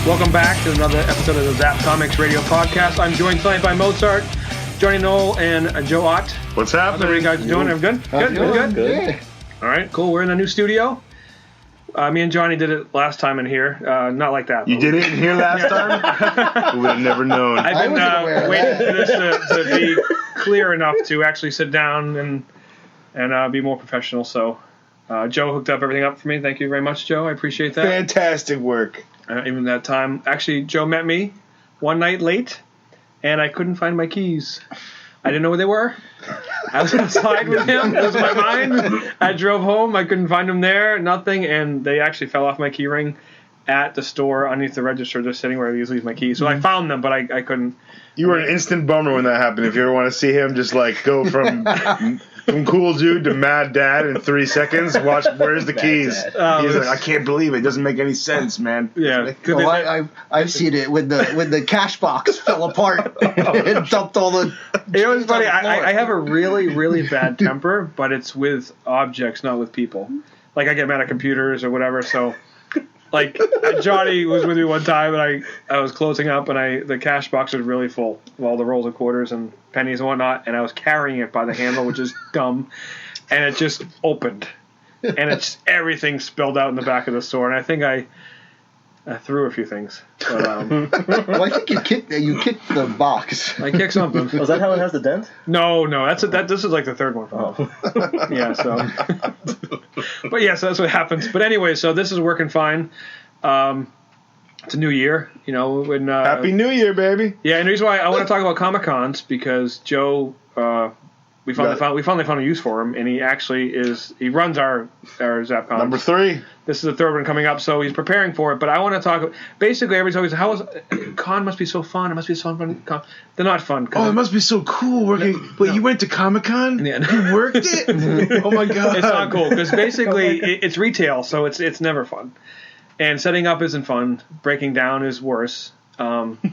Welcome back to another episode of the Zapp Comics Radio Podcast. I'm joined tonight by Mozart, Jonny, and Joe Ott. What's happening? How are you guys doing? Good? Good. All right, cool. We're in a new studio. Me and Jonny did it last time in here. Not like that. You did it in here last time? We would have never known. I've been waiting for this to be clear enough to actually sit down and be more professional. So Joe hooked everything up for me. Thank you very much, Joe. I appreciate that. Fantastic work. Even that time. Actually, Joe met me one night late, and I couldn't find my keys. I didn't know where they were. I was outside with him. It was my mind. I drove home. I couldn't find them there. Nothing. And they actually fell off my key ring at the store underneath the register, just sitting where I usually leave my keys. So I found them, but I couldn't. You were an instant bummer when that happened. If you ever want to see him just like go from cool dude to mad dad in 3 seconds, watch Where's the Keys. He's like, I can't believe it. It doesn't make any sense, man. Yeah. I've seen it when the cash box fell apart and dumped all the. You know, it's funny. I have a really, really bad temper, but it's with objects, not with people. Like I get mad at computers or whatever. So, like Jonny was with me one time, and I was closing up, and the cash box was really full of all the rolls of quarters and pennies and whatnot, and I was carrying it by the handle, which is dumb, and it just opened, and everything spilled out in the back of the store, and I think I threw a few things. But, well, I think you kicked the box. I kicked something. Was that how it has the dent? No. This is like the third one. Yeah. So, but yeah, so that's what happens. But anyway, so this is working fine. It's a new year, you know. When, Happy New Year, baby. Yeah, and the reason why I want to talk about Comic-Cons because Joe, we finally found a use for him, and he runs our Zapp Comics. Number 3. This is the third one coming up, so he's preparing for it. But I want to talk. Basically, everybody's always, con must be so fun. It must be so fun. They're not fun. Oh, it must be so cool working. Wait, you went to Comic-Con? Yeah. You worked it? Oh my god. It's not cool because basically it's retail, so it's never fun. And setting up isn't fun. Breaking down is worse. Listen,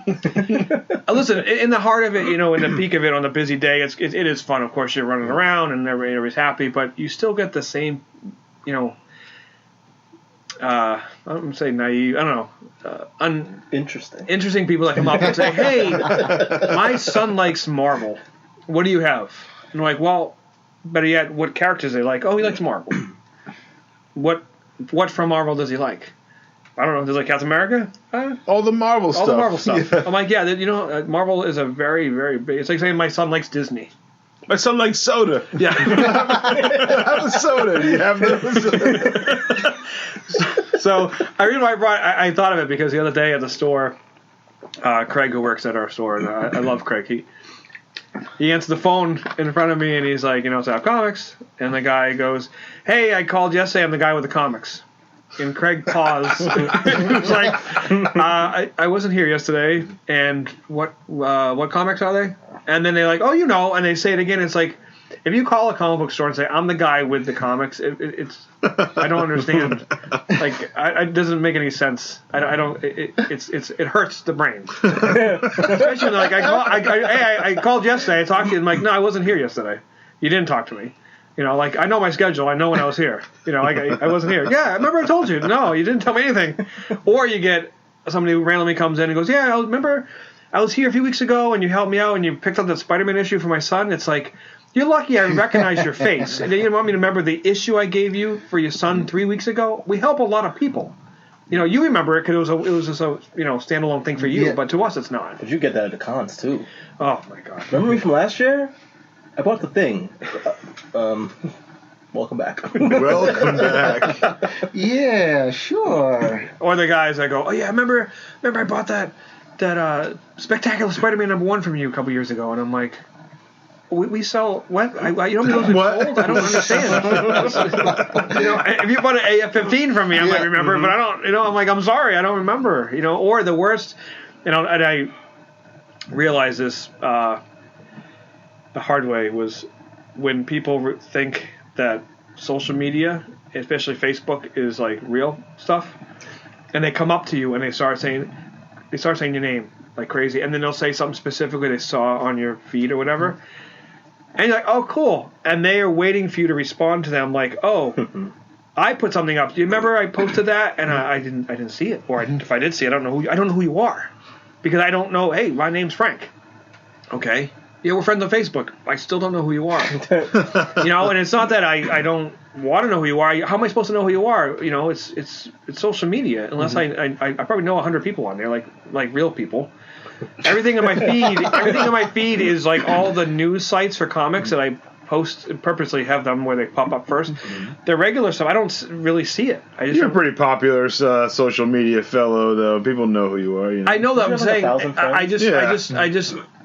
in the heart of it, you know, in the peak of it on a busy day, it is fun. Of course, you're running around and everybody's happy, but you still get the same, you know. I don't want to say naive. I don't know. Interesting people that come up and say, "Hey, my son likes Marvel. What do you have?" And I'm like, "Well, better yet, what characters they like? Oh, he likes Marvel. What from Marvel does he like? I don't know. Does he like Captain America? All the Marvel stuff. All the Marvel stuff. Yeah. I'm like, yeah, you know, Marvel is a very, very big. It's like saying my son likes Disney. My son likes soda. Yeah. Have a soda. Do you have those? So I thought of it because the other day at the store, Craig, who works at our store, and I love Craig. He answered the phone in front of me, and he's like, you know, Zapp Comics, and the guy goes, "Hey, I called yesterday. I'm the guy with the comics." And Craig paused. He was like, I wasn't here yesterday. And what comics are they? And then they're like, oh, you know. And they say it again. It's like, if you call a comic book store and say, I'm the guy with the comics, it's I don't understand. Like, it doesn't make any sense. I don't. It hurts the brain. Especially like I called yesterday. I talked to you. I'm like, no, I wasn't here yesterday. You didn't talk to me. You know, like, I know my schedule. I know when I was here. You know, like, I wasn't here. Yeah, I remember I told you. No, you didn't tell me anything. Or you get somebody who randomly comes in and goes, yeah, I remember I was here a few weeks ago and you helped me out and you picked up that Spider-Man issue for my son. It's like, you're lucky I recognize your face. And then you want me to remember the issue I gave you for your son 3 weeks ago? We help a lot of people. You know, you remember it because it was just a, you know, standalone thing for you. Yeah. But to us, it's not. But you get that at the cons, too. Oh, my God. Remember me from last year? I bought the thing. Welcome back. Welcome back. Yeah, sure. Or the guys that go, oh yeah, remember I bought that Spectacular Spider-Man #1 from you a couple years ago, and I'm like, we sell what? You don't know what? Sold? I don't understand. You know, if you bought an AF-15 from me, I might remember, but I don't. You know, I'm like, I'm sorry, I don't remember. You know, or the worst. You know, and I realized this. The hard way was when people think that social media, especially Facebook, is like real stuff, and they come up to you and they start saying your name like crazy, and then they'll say something specifically they saw on your feed or whatever, and you're like, oh, cool, and they are waiting for you to respond to them like, oh, I put something up. Do you remember I posted that and I didn't see it, or if I did see it, I don't know who you are, because I don't know. Hey, my name's Frank. Okay. Yeah, we're friends on Facebook. I still don't know who you are. And it's not that I don't want to know who you are. How am I supposed to know who you are? It's social media. Unless I probably know 100 people on there, like real people. Everything in my feed is like all the news sites for comics that I post and purposely have them where they pop up first. The regular stuff, I don't really see it. You're a pretty popular social media fellow, though. People know who you are. I know that. I'm saying. I just.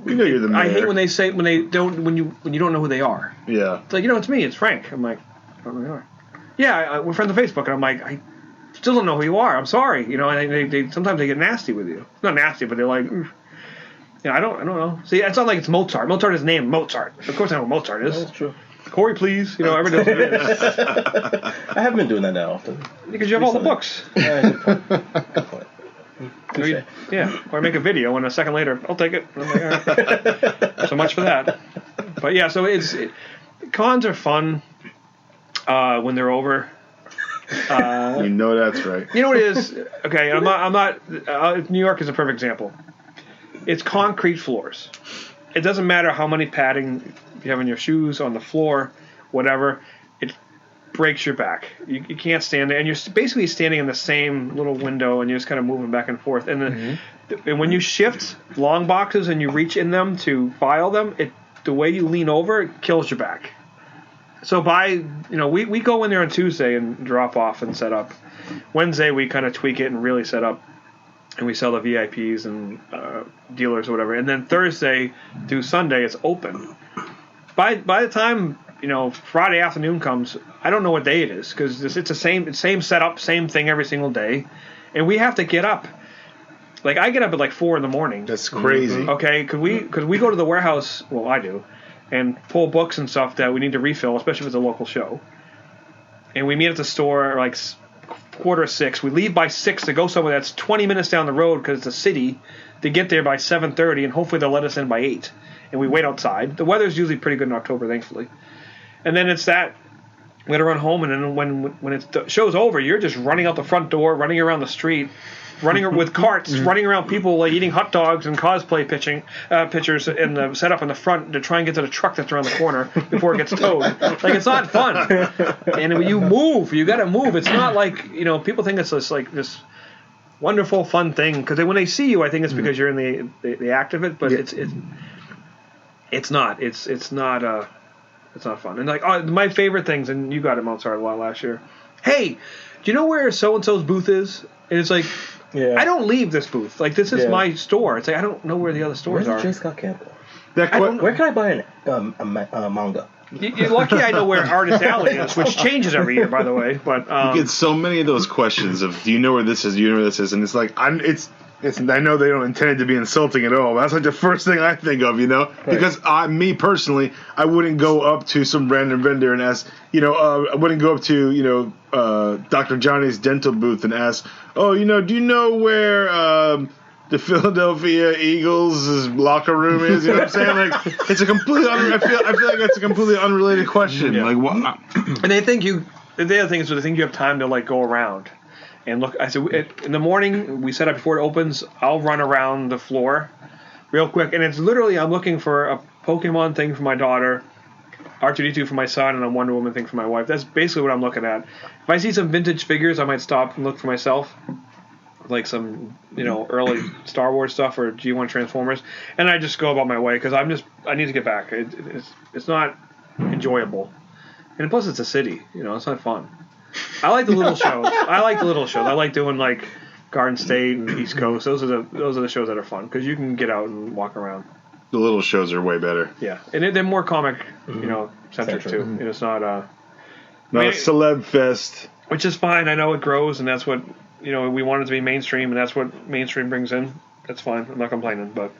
You know you're the mayor. I hate when they say when you don't know who they are. Yeah. It's like, it's me. It's Frank. I'm like, I don't know who you are. Yeah, we're friends on Facebook, and I'm like, I still don't know who you are. I'm sorry. And they sometimes they get nasty with you. Not nasty, but they're like. I don't know. See, it's not like it's Mozart. Mozart is named Mozart. Of course I know what Mozart is. That's true. Corry, please. Everyone knows who it is. I haven't been doing that that often. Because you have all the books. Good point. Or make a video, and a second later, I'll take it. I'm like, all right. So much for that. But yeah, so cons are fun when they're over. That's right. You know what it is? Okay, I'm not. New York is a perfect example. It's concrete floors. It doesn't matter how many padding you have in your shoes, on the floor, whatever. It breaks your back. You can't stand there. And you're basically standing in the same little window, and you're just kind of moving back and forth. And and when you shift long boxes and you reach in them to file them, the way you lean over, it kills your back. So we go in there on Tuesday and drop off and set up. Wednesday, we kind of tweak it and really set up. And we sell the VIPs and dealers or whatever. And then Thursday through Sunday, it's open. By the time Friday afternoon comes, I don't know what day it is, because it's the same setup, same thing every single day, and we have to get up. Like, I get up at 4 a.m. That's crazy. Okay, because we go to the warehouse. Well, I do, and pull books and stuff that we need to refill, especially if it's a local show. And we meet at the store 5:45. We leave by 6 to go somewhere that's 20 minutes down the road because it's a city, to get there by 7:30, and hopefully they'll let us in by 8. And we wait outside. The weather's usually pretty good in October, thankfully. And then it's that we got to run home, and then when the show's over, you're just running out the front door, running around the street, running with carts, running around people eating hot dogs and cosplay pictures in the setup in the front to try and get to the truck that's around the corner before it gets towed. It's not fun. And when you move, you got to move. It's not like people think it's this wonderful fun thing, because when they see you, I think it's because you're in the act of it. But it's not. It's not fun. And my favorite things, and you got it, Mozart, a lot last year. Hey, do you know where so and so's booth is? And it's like, I don't leave this booth. This is my store. It's like I don't know where the other stores are. Where's J. Scott Campbell? Where can I buy a manga? You're lucky I know where Artist Alley is, which changes every year, by the way. But you get so many of those questions of, do you know where this is? Do you know where this is? And it's like, I know they don't intend it to be insulting at all. But that's the first thing I think of, Right. Because me personally, I wouldn't go up to some random vendor and ask, I wouldn't go up to, Dr. Johnny's dental booth and ask, do you know where the Philadelphia Eagles' locker room is? You know what I'm saying? It's a completely. I feel like that's a completely unrelated question. Yeah. What? And they think the other thing is they think you have time to go around and look. I said in the morning we set up before it opens. I'll run around the floor real quick, and it's literally I'm looking for a Pokemon thing for my daughter, R2-D2 for my son, and a Wonder Woman thing for my wife. That's basically what I'm looking at. If I see some vintage figures, I might stop and look for myself, like some early Star Wars stuff or G1 Transformers, and I just go about my way because I need to get back. It's not enjoyable, and plus it's a city. It's not fun. I like the little shows. I like doing Garden State and East Coast. Those are the shows that are fun because you can get out and walk around. The little shows are way better. Yeah, and they're more comic, centric too. Mm-hmm. It's not a celeb fest, which is fine. I know it grows, and that's what we want it to be mainstream, and that's what mainstream brings in. That's fine. I'm not complaining, but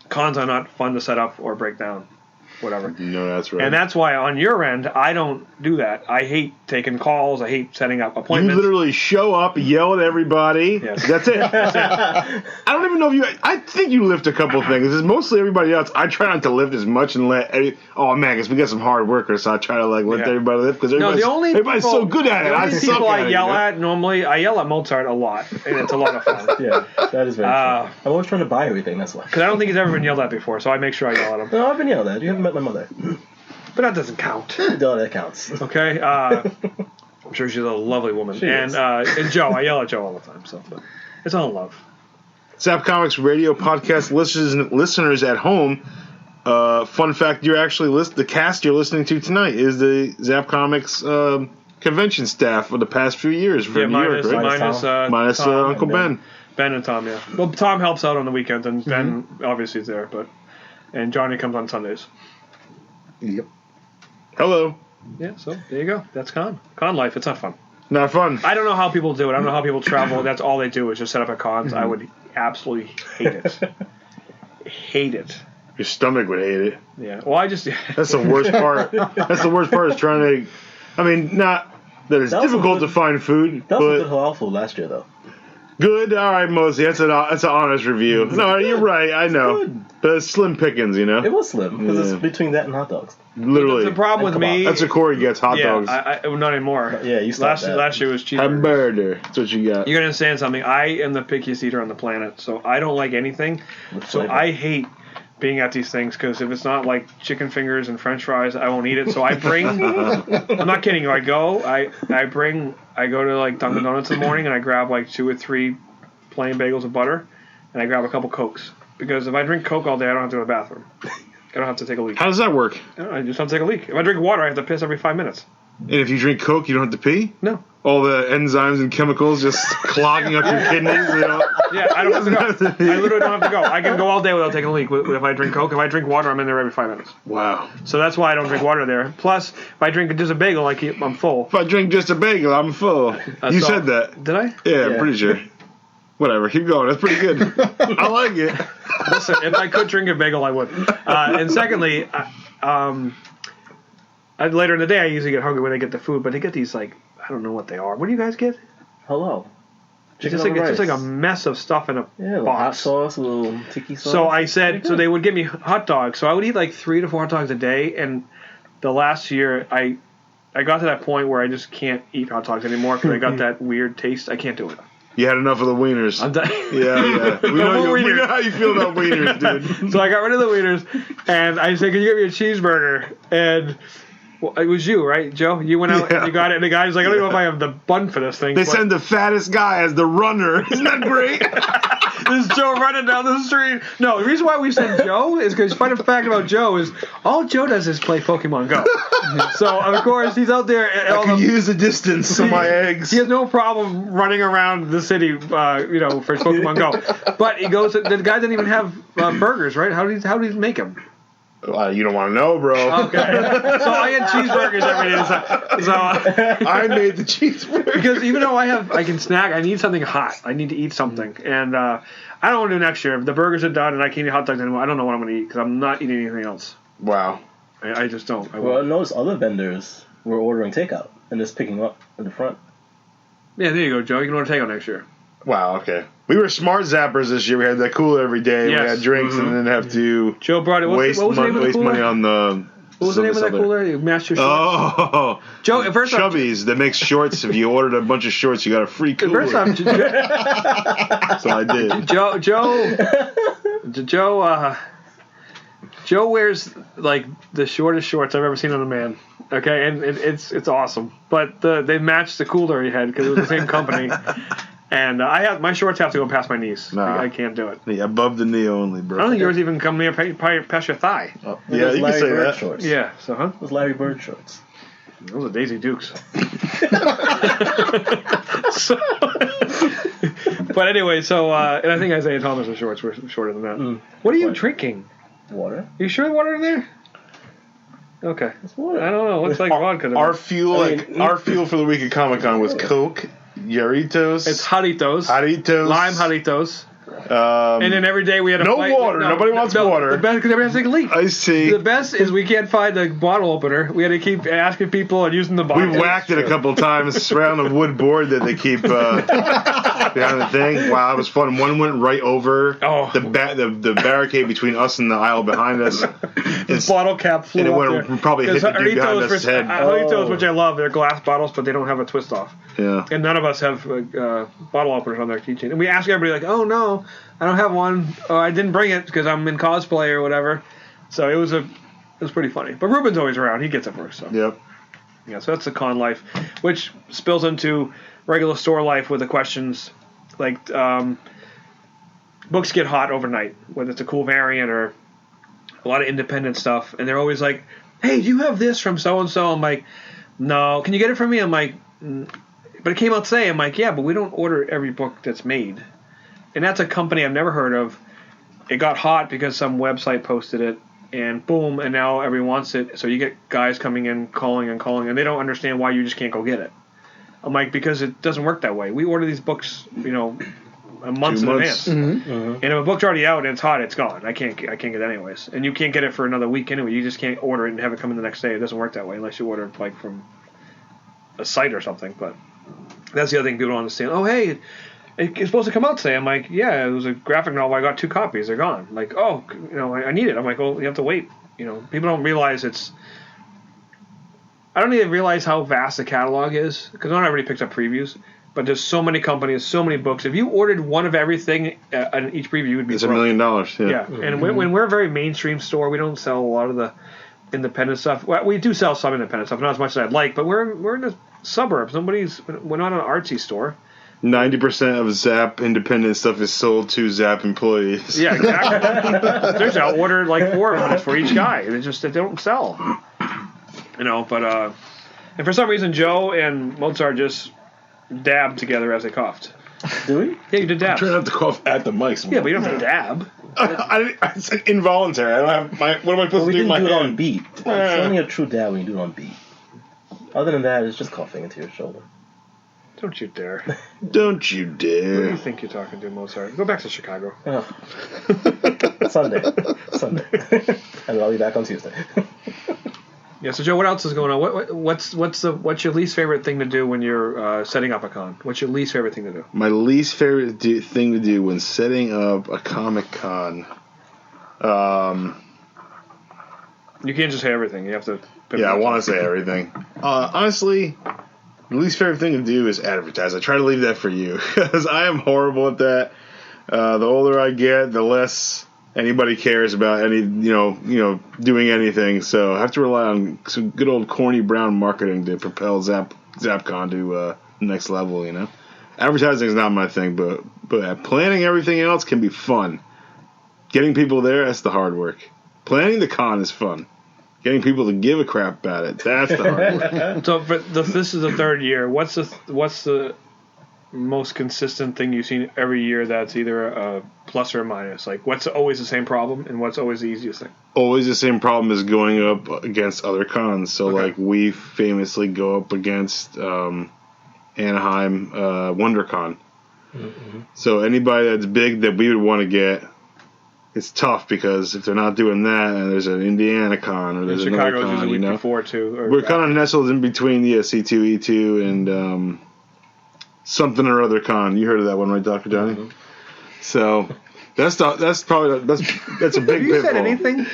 cons are not fun to set up or break down. whatever. No, that's right. And that's why on your end, I don't do that. I hate taking calls. I hate setting up You appointments. literally show up, yell at everybody. Yes. That's it. I don't even know if you. I think you lift a couple things. It's mostly everybody else. I try not to lift as much and let. Oh man, because we got some hard workers, so I try to let everybody lift because everybody's so good at it. The I only suck people at I it. yell at normally, I yell at Mozart a lot, and it's a lot of fun. Yeah, that is very true. I'm always trying to buy everything, that's why. Because I don't think he's ever been yelled at before, so I make sure I yell at him. No, I've been yelled at. You haven't met my mother. But that doesn't count. No, that counts. Okay? I'm sure she's a lovely woman. She is. And Joe, I yell at Joe all the time, so but it's all love. Zapp Comics radio podcast listeners at home. Fun fact: you're actually the cast you're listening to tonight is the Zapp Comics convention staff for the past few years from New York, right? Minus Tom Uncle Ben. Ben and Tom, yeah. Well, Tom helps out on the weekends, and Ben obviously is there, and Jonny comes on Sundays. Yep. Hello. Yeah, so there you go. That's con life. It's not fun. Not fun. I don't know how people do it. I don't know how people travel. That's all they do is just set up at cons. I would absolutely hate it. Hate it. Your stomach would hate it. Yeah. Well, That's the worst part. That's the worst part is trying to. I mean, not that it's difficult to find food, That was but a good halal food last year, though. good. All right, Mosey. That's an honest review. No, you're right. I know. good. But it's slim pickings, you know. It was slim, because Yeah. it's between that and hot dogs. Literally. the problem with me. That's what Corry gets. Hot dogs. I not anymore. Yeah, you stopped that. Last year was cheaper. Hamburger. That's what you got. You're gonna understand something. I am the pickiest eater on the planet, so I don't like anything. With So flavor. I hate being at these things because if it's not like chicken fingers and French fries, I won't eat it. So I bring. I'm not kidding you. I go to like Dunkin' Donuts in the morning and I grab like 2 or 3 plain bagels of butter and I grab a couple Cokes because if I drink Coke all day, I don't have to go to the bathroom. I don't have to take a leak. How does that work? I just have to take a leak. If I drink water, I have to piss every 5 minutes. And if you drink Coke, you don't have to pee? No. All the enzymes and chemicals just clogging up your kidneys, you know? Yeah, I don't have to go. I literally don't have to go. I can go all day without taking a leak if I drink Coke. If I drink water, I'm in there every 5 minutes. Wow. So that's why I don't drink water there. Plus, if I drink just a bagel, I'm full. If I drink just a bagel, I'm full. You all. said that. Did I? Yeah, I'm pretty sure. Whatever, keep going. That's pretty good. I like it. Listen, if I could drink a bagel, I would. And secondly, later in the day, I usually get hungry when I get the food, but they get these, like, I don't know what they are. What do you guys get? Hello. It's just like a mess of stuff in a Yeah, a little box. hot sauce, a little tiki sauce. So I said, so they would give me hot dogs. So I would eat like 3 to 4 hot dogs a day. And the last year, I got to that point where I just can't eat hot dogs anymore because I got that weird taste. I can't do it. You had enough of the wieners. I'm done. Yeah. We know how you feel about wieners, dude. So I got rid of the wieners, and I said, "Can you give me a cheeseburger?" And well, it was you, right, Joe? You went out and you got it, and the guy's like, "I don't know if I have the bun for this thing." They send the fattest guy as the runner. Isn't that great? This is Joe running down the street. No, the reason why we send Joe is because fun fact about Joe is all Joe does is play Pokemon Go. So of course he's out there. I can use the distance on my eggs. He has no problem running around the city, for Pokemon Go. But he goes. The guy didn't even have burgers, right? How did he make them? You don't want to know, bro. Okay. So I had cheeseburgers every day. So I made the cheeseburger. because even though I can snack, I need something hot. I need to eat something, and I don't want to do next year. If the burgers are done and I can't eat hot dogs anymore, I don't know what I'm going to eat because I'm not eating anything else. Wow. I just don't. Well, I noticed other vendors were ordering takeout and just picking up in the front. Yeah, there you go, Joe. You can order takeout next year. Wow, okay. We were smart zappers this year. We had that cooler every day. Yes. We had drinks and didn't have to Joe brought it. waste What was the name of the cooler? money on the... What was the name of that cooler? You Master Shorts. Oh, Joe, first off, Chubby's that makes shorts. If you ordered a bunch of shorts, you got a free cooler. First off, So I did. Joe wears like the shortest shorts I've ever seen on a man. Okay, and it's awesome. But they matched the cooler he had because it was the same company. And my shorts have to go past my knees. Nah. I can't do it. Yeah, above the knee only, bro. I don't think yours even come near past your thigh. Oh, Yeah, those you can Larry say Bird that. Shorts. Yeah. So Those Larry Bird shorts. those are Daisy Dukes. So, but anyway, and I think Isaiah Thomas' shorts were shorter than that. What are you drinking? Water. You sure water in there? Okay. It's water. I don't know. It looks like vodka. to me. Our fuel for the week at Comic Con was Coke, Jarritos, It's Jarritos. Jarritos, Lime Jarritos. And then every day we had a no fight. water. Nobody wants water. The best because everybody has to take a leak. Iced tea. The best is we can't find the bottle opener. We had to keep asking people and using the bottle. We whacked it a couple times around the wood board that they keep behind the thing. Wow, it was fun. One went right over the barricade between us and the aisle behind us. The bottle cap flew and it up went probably hit the dude behind us' head. Jalitos, which I love, they're glass bottles, but they don't have a twist off. Yeah. And none of us have bottle openers on their keychain. And we ask everybody, like, oh, no, I don't have one. Oh, I didn't bring it because I'm in cosplay or whatever. So it was pretty funny. But Ruben's always around. He gets it first. So. Yep. Yeah, so that's the con life, which spills into regular store life with the questions like books get hot overnight, whether it's a cool variant or a lot of independent stuff. And they're always like, hey, do you have this from so-and-so? I'm like, no. Can you get it from me? I'm like, but it came out today. I'm like, yeah, but we don't order every book that's made. And that's a company I've never heard of. It got hot because some website posted it, and boom, and now everyone wants it. So you get guys coming in, calling, and they don't understand why you just can't go get it. I'm like, because it doesn't work that way. We order these books, months in advance. Mm-hmm. And if a book's already out and it's hot, it's gone. I can't get it anyways. And you can't get it for another week anyway. You just can't order it and have it come in the next day. It doesn't work that way unless you order it like from a site or something. But that's the other thing people don't understand. Oh, hey, it's supposed to come out today. I'm like, yeah, it was a graphic novel. I got 2 copies. They're gone. Like, oh, I need it. I'm like, well, you have to wait. People don't realize I don't even realize how vast the catalog is because not everybody picks up previews. But there's so many companies, so many books. If you ordered one of everything on each preview, it would be It's broke. $1 million. Yeah, and when we're a very mainstream store, we don't sell a lot of the independent stuff. Well, we do sell some independent stuff, not as much as I'd like, but we're in the suburbs. We're not an artsy store. 90% of Zapp independent stuff is sold to Zapp employees. Yeah, exactly. There's I ordered like 4 of them for each guy. They don't sell. But and for some reason, Joe and Mozart just dabbed together as they coughed. Do we? Yeah, you did dab. Try not to cough at the mics. Yeah, but you don't have to dab. It's like involuntary. I don't have my. What am I supposed to do? We My didn't do it hand? on beat. It's only a true dab when you do it on beat. Other than that, it's just coughing into your shoulder. Don't you dare. Don't you Who do you dare. think you're talking to, Mozart? Go back to Chicago. Sunday. And I'll be back on Tuesday. Yeah, so Joe, what else is going on? What's your least favorite thing to do when you're setting up a con? What's your least favorite thing to do? My least favorite thing to do when setting up a Comic Con. You can't just say everything. You have to. Yeah, I want to say everything. Honestly, the least favorite thing to do is advertise. I try to leave that for you because I am horrible at that. The older I get, the less anybody cares about doing anything. So I have to rely on some good old corny brown marketing to propel ZappCon to the next level. Advertising is not my thing, but planning everything else can be fun. Getting people there, that's the hard work. Planning the con is fun. Getting people to give a crap about it, that's the hard work. So this is the 3rd year. What's the most consistent thing you've seen every year that's either a plus or a minus? Like, what's always the same problem and what's always the easiest thing? Always the same problem is going up against other cons. So, Okay. like, we famously go up against Anaheim WonderCon. Mm-hmm. So anybody that's big that we would want to get, it's tough because if they're not doing that, and there's an Indiana con or there's another Chicago's con, usually the week before too. Or We're kind of nestled in between C2, E2, and something or other con. You heard of that one, right, Dr. Johnny? Mm-hmm. So that's a big. You said pitfall. anything?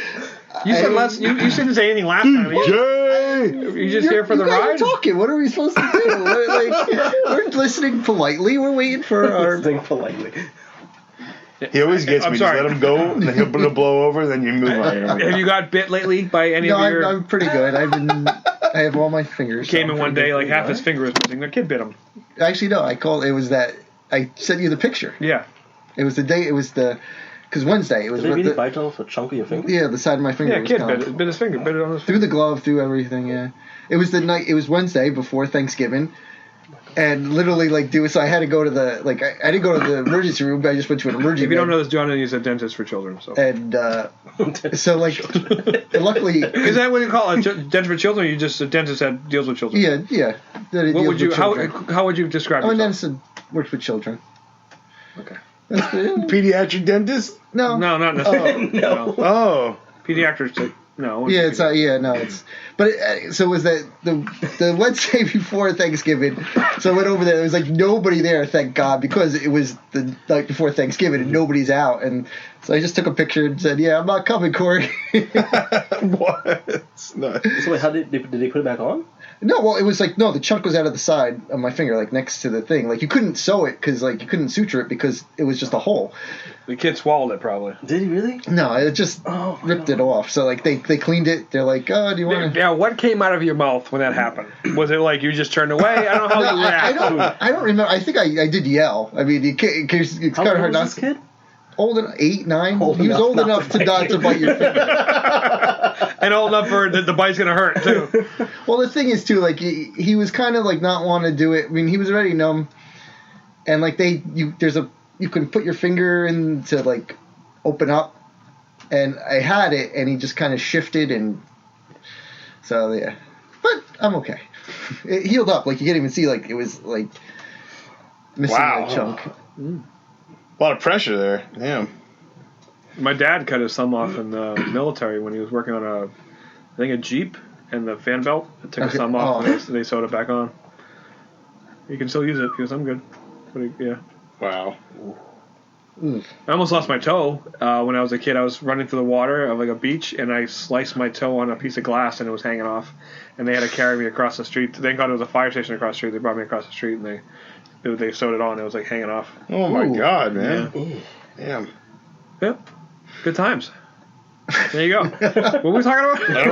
You said less. You didn't say anything last time. You just here for the you guys ride? are talking. What are we supposed to do? We're listening politely. We're waiting for our. Think politely. He always gets I'm me. sorry. Just let him go, and then he'll blow over, and then you move on. Have you got bit lately by any No, of your? I'm pretty good. I have all my fingers. Came so in I'm one pretty day, good. like half his finger was missing. The kid bit him. Actually, no. I called. It was that. I sent you the picture. Yeah. It was the day. It was the. Because Wednesday. It was. Did they really the, bite off a chunk of your finger? yeah, the side of my finger. Yeah, was kid gone. bit his finger. Bit it on his Through finger. the glove, through everything. Yeah. It was the night. It was Wednesday before Thanksgiving. And literally, so I had to go to the, I didn't go to the emergency room, but I just went to an emergency If you don't room. know this, Jonny is a dentist for children. So. And, luckily. Is that what you call it? Dentist for children? Or you just a dentist that deals with children? Yeah. That it What deals would you? with children. How would you describe I'm a yourself? dentist that works with children. Okay. Pediatric dentist? No. No, not necessarily. No. Oh. Pediatrics. No. Yeah, it's but so it was that the Wednesday before Thanksgiving. So I went over there. There was like nobody there, thank God, because it was the night before Thanksgiving and nobody's out. And so I just took a picture and said, "Yeah, I'm not coming, Corey." What? No. So wait, how did they put it back on? No, well, it was like the chunk was out of the side of my finger, like next to the thing. Like you couldn't sew it because like you couldn't suture it because it was just a hole. The kid swallowed it probably. Did he really? No, it just ripped it off. So like they cleaned it. They're like, "Oh, do you want to?" Yeah, what came out of your mouth when that happened? Was it like you just turned away? I don't know how you react. I don't remember. I think I did yell. I mean, it's kind of hard not. This kid? Old enough, 8, 9. He was old enough to not to bite your finger. And old enough for the bite's gonna hurt too. Well, the thing is too, like he was kind of like not wanting to do it. I mean, he was already numb, and like you can put your finger in to like open up, and I had it, and he just kind of shifted, and so yeah. But I'm okay. It healed up. Like you can't even see like it was like missing a chunk. A lot of pressure there. Damn. My dad cut his thumb off in the military when he was working on a Jeep and the fan belt. It took his thumb off and they sewed it back on. You can still use it because I'm good. But yeah. Wow. I almost lost my toe when I was a kid. I was running through the water of like a beach and I sliced my toe on a piece of glass and it was hanging off. And they had to carry me across the street. Thank God it was a fire station across the street. They brought me across the street and they sewed it on. It was like hanging off. Oh my God, man! Yeah. Damn. Yep. Good times. There you go. What were we talking about? I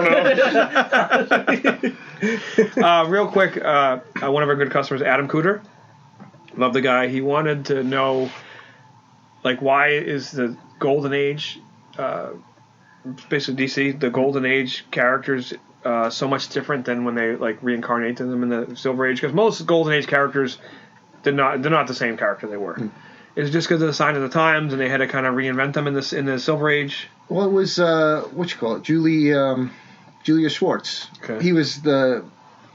don't know. Real quick, one of our good customers, Adam Cooter. Love the guy. He wanted to know, like, why is the Golden Age, basically DC, the Golden Age characters so much different than when they like reincarnated them in the Silver Age? Because most Golden Age characters. They're not the same character they were. It's just because of the sign of the times, and they had to kind of reinvent them in the Silver Age. Well, it was what you call it, Julia Schwartz. Okay. He was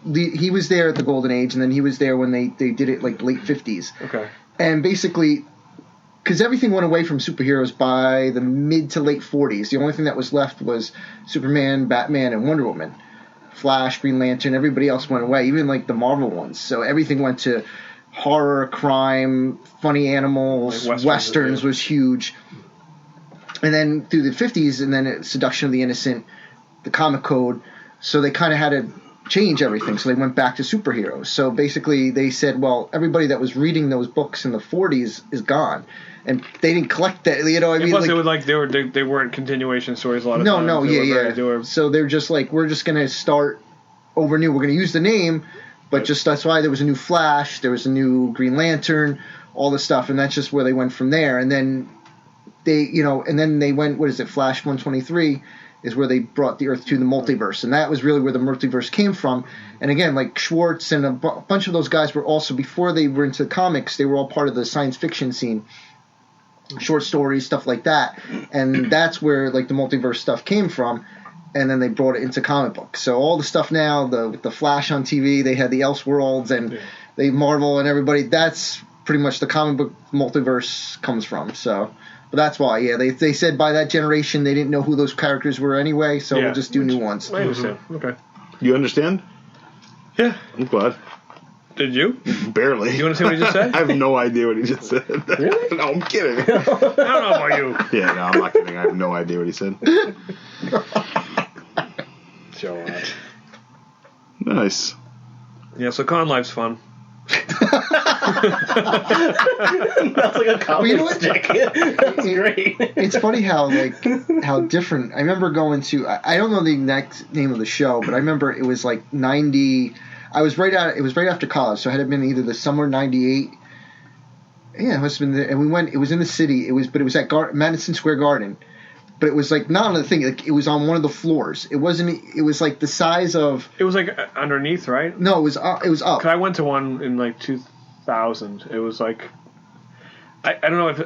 he was there at the Golden Age, and then he was there when they did it like late 50s. Okay. And basically, because everything went away from superheroes by the mid to late 40s, the only thing that was left was Superman, Batman, and Wonder Woman. Flash, Green Lantern, everybody else went away, even like the Marvel ones. So everything went to horror, crime, funny animals, like westerns was huge. And then through the 50s, and then Seduction of the Innocent, the comic code, so they kind of had to change everything. So they went back to superheroes. So basically they said, well, everybody that was reading those books in the 40s is gone. And they didn't collect that, you know what I mean? Plus, it was like they weren't continuation stories a lot of times. No, yeah. So they're just like, we're just going to start over new. We're going to use the name, but just that's why there was a new Flash, there was a new Green Lantern, all this stuff, and that's just where they went from there. And then they went, what is it, Flash 123 is where they brought the Earth to the multiverse, and that was really where the multiverse came from. And again, like Schwartz and a bunch of those guys were also, before they were into comics, they were all part of the science fiction scene, short stories, stuff like that, and that's where like the multiverse stuff came from. And then they brought it into comic books. So all the stuff now, the Flash on TV, they had the Elseworlds and they Marvel and everybody. That's pretty much the comic book multiverse comes from. So, but that's why, yeah. They said by that generation they didn't know who those characters were anyway. So we'll just do new ones. I understand. Okay. You understand? Yeah. I'm glad. Did you? Barely. You want to see what he just said? I have no idea what he just said. Really? No, I'm kidding. I don't know about you. Yeah, no, I'm not kidding. I have no idea what he said. Joe Ott. Nice. Yeah, so con life's fun. That's like a coffee stick. That's great. It's funny how different. I remember going to, I don't know the exact name of the show, but I remember it was like 90. It was right after college, so it had been either the summer 98. Yeah, it must have been there. And we went. It was in the city. It was at Madison Square Garden. But it was like not on the thing. Like it was on one of the floors. It wasn't. It was like the size of. It was like underneath, right? No, it was up. It was up. 'Cause I went to one in like 2000. It was like, I don't know if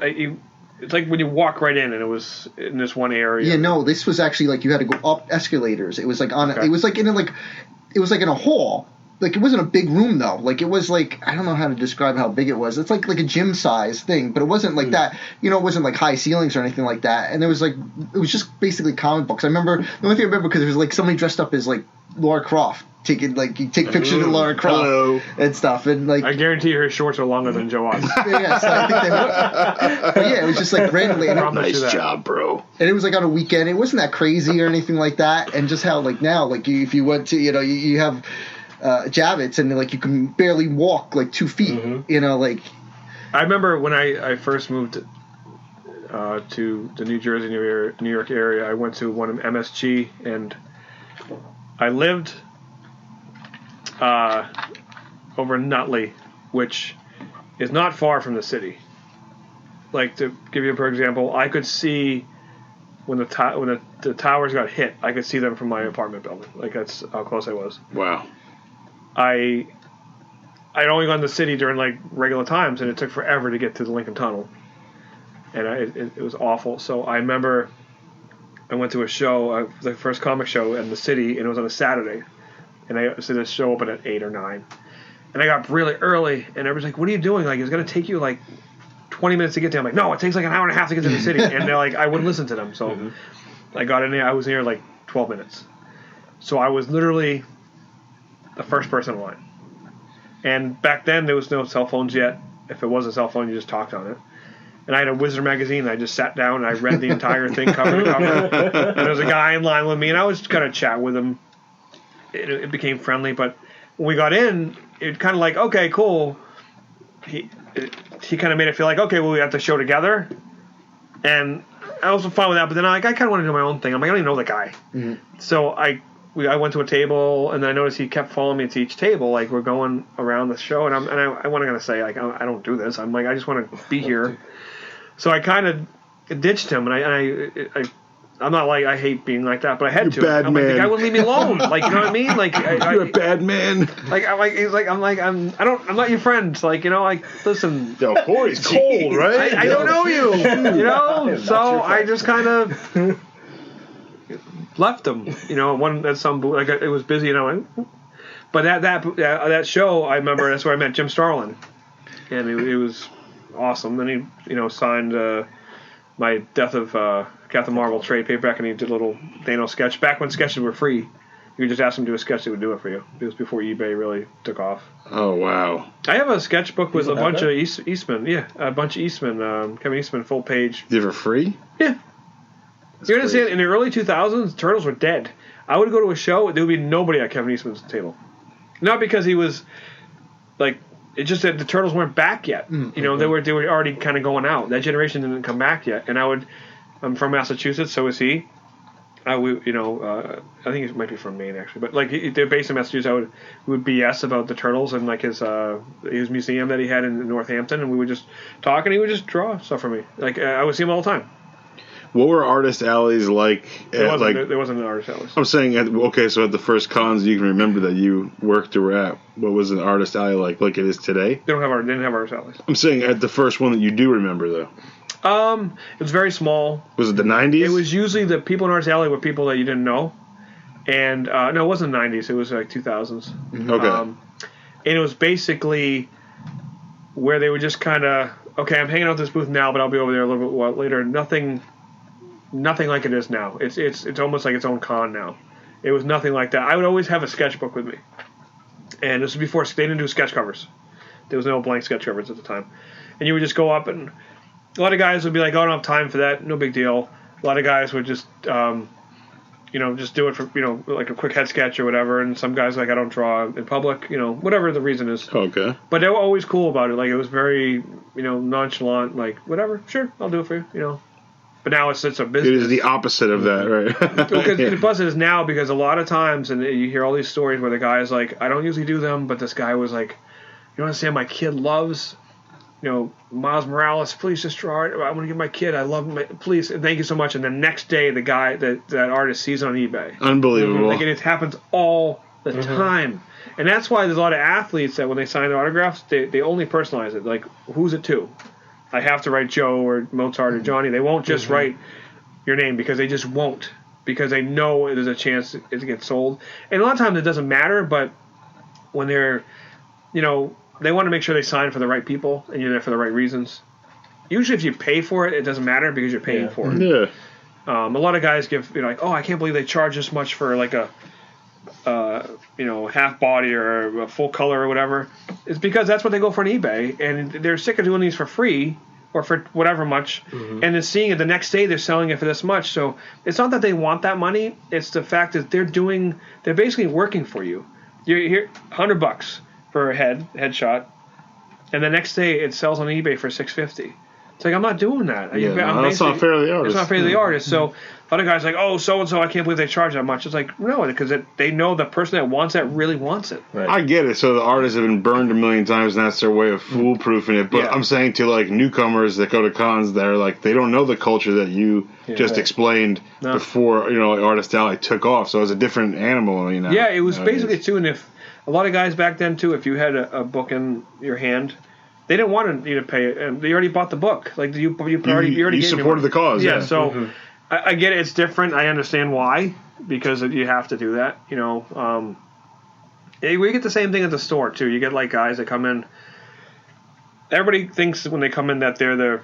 it's like when you walk right in, and it was in this one area. Yeah, no, this was actually like you had to go up escalators. It was like on. Okay. It was like in a hall, like it wasn't a big room though. Like it was like, I don't know how to describe how big it was. It's like a gym size thing, but it wasn't like that. You know, it wasn't like high ceilings or anything like that. And there was like, it was just basically comic books. I remember, the only thing I remember, because there was like somebody dressed up as like Laura Croft. Taking like you take pictures of Laura Croft and stuff, and like I guarantee her shorts are longer than Joe Ott. Yeah, so I think they were. But yeah, it was just like randomly. And Nice job, bro. And it was like on a weekend. It wasn't that crazy or anything like that. And just how like now, like if you went to, you have Javits and like you can barely walk like 2 feet. You know, like. I remember when I first moved to the New Jersey, New York area. I went to one of MSG, and I lived over in Nutley, which is not far from the city. Like, to give you for example, I could see when the towers got hit, I could see them from my apartment building. Like, that's how close I was. Wow. I'd only gone to the city during like regular times, and it took forever to get to the Lincoln Tunnel, and it was awful. So I remember I went to a show, the first comic show in the city, and it was on a Saturday. And I said this show opened at 8 or 9. And I got up really early, and everybody's like, what are you doing? Like, it's going to take you like 20 minutes to get there. I'm like, no, it takes like an hour and a half to get to the city. And they're like, I wouldn't listen to them. So I got in there. I was there like 12 minutes. So I was literally the first person in line. And back then, there was no cell phones yet. If it was a cell phone, you just talked on it. And I had a Wizard magazine, and I just sat down, and I read the entire thing cover to cover. And there was a guy in line with me, and I was kind of chat with him. It became friendly, but when we got in, it kind of like, okay, cool. He kind of made it feel like, okay, well, we have to show together, and I was fine with that. But then I kind of want to do my own thing. I'm like, I don't even know the guy, so I went to a table, and then I noticed he kept following me to each table. Like, we're going around the show, and I wasn't gonna say like I don't do this. I'm like, I just want to be here. So I kind of ditched him, and I'm not like, I hate being like that, but I had to. Bad I'm man. like, the guy wouldn't leave me alone. Like, you know what I mean? Like, you're a bad man. I'm not your friend. Like, you know, like, listen. Yo, Corey's cold, right? I don't know you. You know, so I just kind of left him. You know, one at some like it was busy, and I went. But that show, I remember that's where I met Jim Starlin, and it was awesome. And he signed my Death of Captain Marvel trade paperback, and he did a little Dano sketch. Back when sketches were free, you could just ask him to do a sketch, they would do it for you. It was before eBay really took off. Oh, wow. I have a sketchbook with a bunch of Eastman. Yeah, a bunch of Eastman, Kevin Eastman, full page. Did you for free? Yeah. You understand, in the early 2000s, Turtles were dead. I would go to a show, there would be nobody at Kevin Eastman's table. Not because he was, like, it's just that the Turtles weren't back yet. You know, they were already kind of going out. That generation didn't come back yet. And I'm from Massachusetts, so is he. I think he might be from Maine, actually. But, like, they're based in Massachusetts. We would BS about the Turtles and, like, his museum that he had in Northampton, and we would just talk, and he would just draw stuff for me. Like, I would see him all the time. What were artist alleys like? There wasn't an artist alley. I'm saying, so at the first cons you can remember that you worked or at, what was an artist alley like it is today? They didn't have artist alleys. I'm saying at the first one that you do remember, though. It was very small. Was it the 90s? It was usually the people in artist alley were people that you didn't know. And, no, it wasn't the 90s. It was like 2000s. Okay. And it was basically where they were just kind of, okay, I'm hanging out at this booth now, but I'll be over there a little bit later. Nothing like it is now. It's almost like its own con now. It was nothing like that. I would always have a sketchbook with me. And this was before, they didn't do sketch covers. There was no blank sketch covers at the time. And you would just go up, and a lot of guys would be like, oh, I don't have time for that. No big deal. A lot of guys would just, just do it for, like a quick head sketch or whatever. And some guys like, I don't draw in public, whatever the reason is. Okay. But they were always cool about it. Like, it was very, nonchalant, like, whatever, sure, I'll do it for you, But now it's a business. It is the opposite of that, right? Because plus it is now, because a lot of times, and you hear all these stories where the guy is like, I don't usually do them, but this guy was like, you understand, my kid loves, Miles Morales, please just draw it. I want to give my kid, I love him, please, and thank you so much. And the next day, the guy, that artist sees it on eBay. Unbelievable. Like, it happens all the time. And that's why there's a lot of athletes that when they sign their autographs, they only personalize it. Like, who's it to? I have to write Joe or Mozart or Jonny. They won't just write your name, because they just won't. Because they know there's a chance it gets sold. And a lot of times it doesn't matter, but when they're, you know, they want to make sure they sign for the right people and you're there for the right reasons. Usually if you pay for it, it doesn't matter because you're paying for it. Yeah. A lot of guys like, oh, I can't believe they charge this much for like a, half body or a full color or whatever. It's because that's what they go for on eBay, and they're sick of doing these for free or for whatever much, and then seeing it the next day they're selling it for this much. So it's not that they want that money; it's the fact that they're basically working for you. You're here $100 for a headshot, and the next day it sells on eBay for $650. It's like, I'm not doing that. Yeah, that's not fair to the artist. It's not fair to the artist. So other guys are like, oh, so-and-so, I can't believe they charge that much. It's like, no, because they know the person that wants that really wants it. Right. I get it. So the artists have been burned a million times, and that's their way of foolproofing it. But I'm saying to, like, newcomers that go to cons, they're like, they don't know the culture that you just explained before, like Artist Alley took off. So it's a different animal, Yeah, it was basically, too, and if a lot of guys back then, too, if you had a book in your hand, they didn't want you to pay it, and they already bought the book. Like you already supported the cause. Yeah, so I get it. It's different. I understand why, because you have to do that. We get the same thing at the store too. You get like guys that come in. Everybody thinks when they come in that they're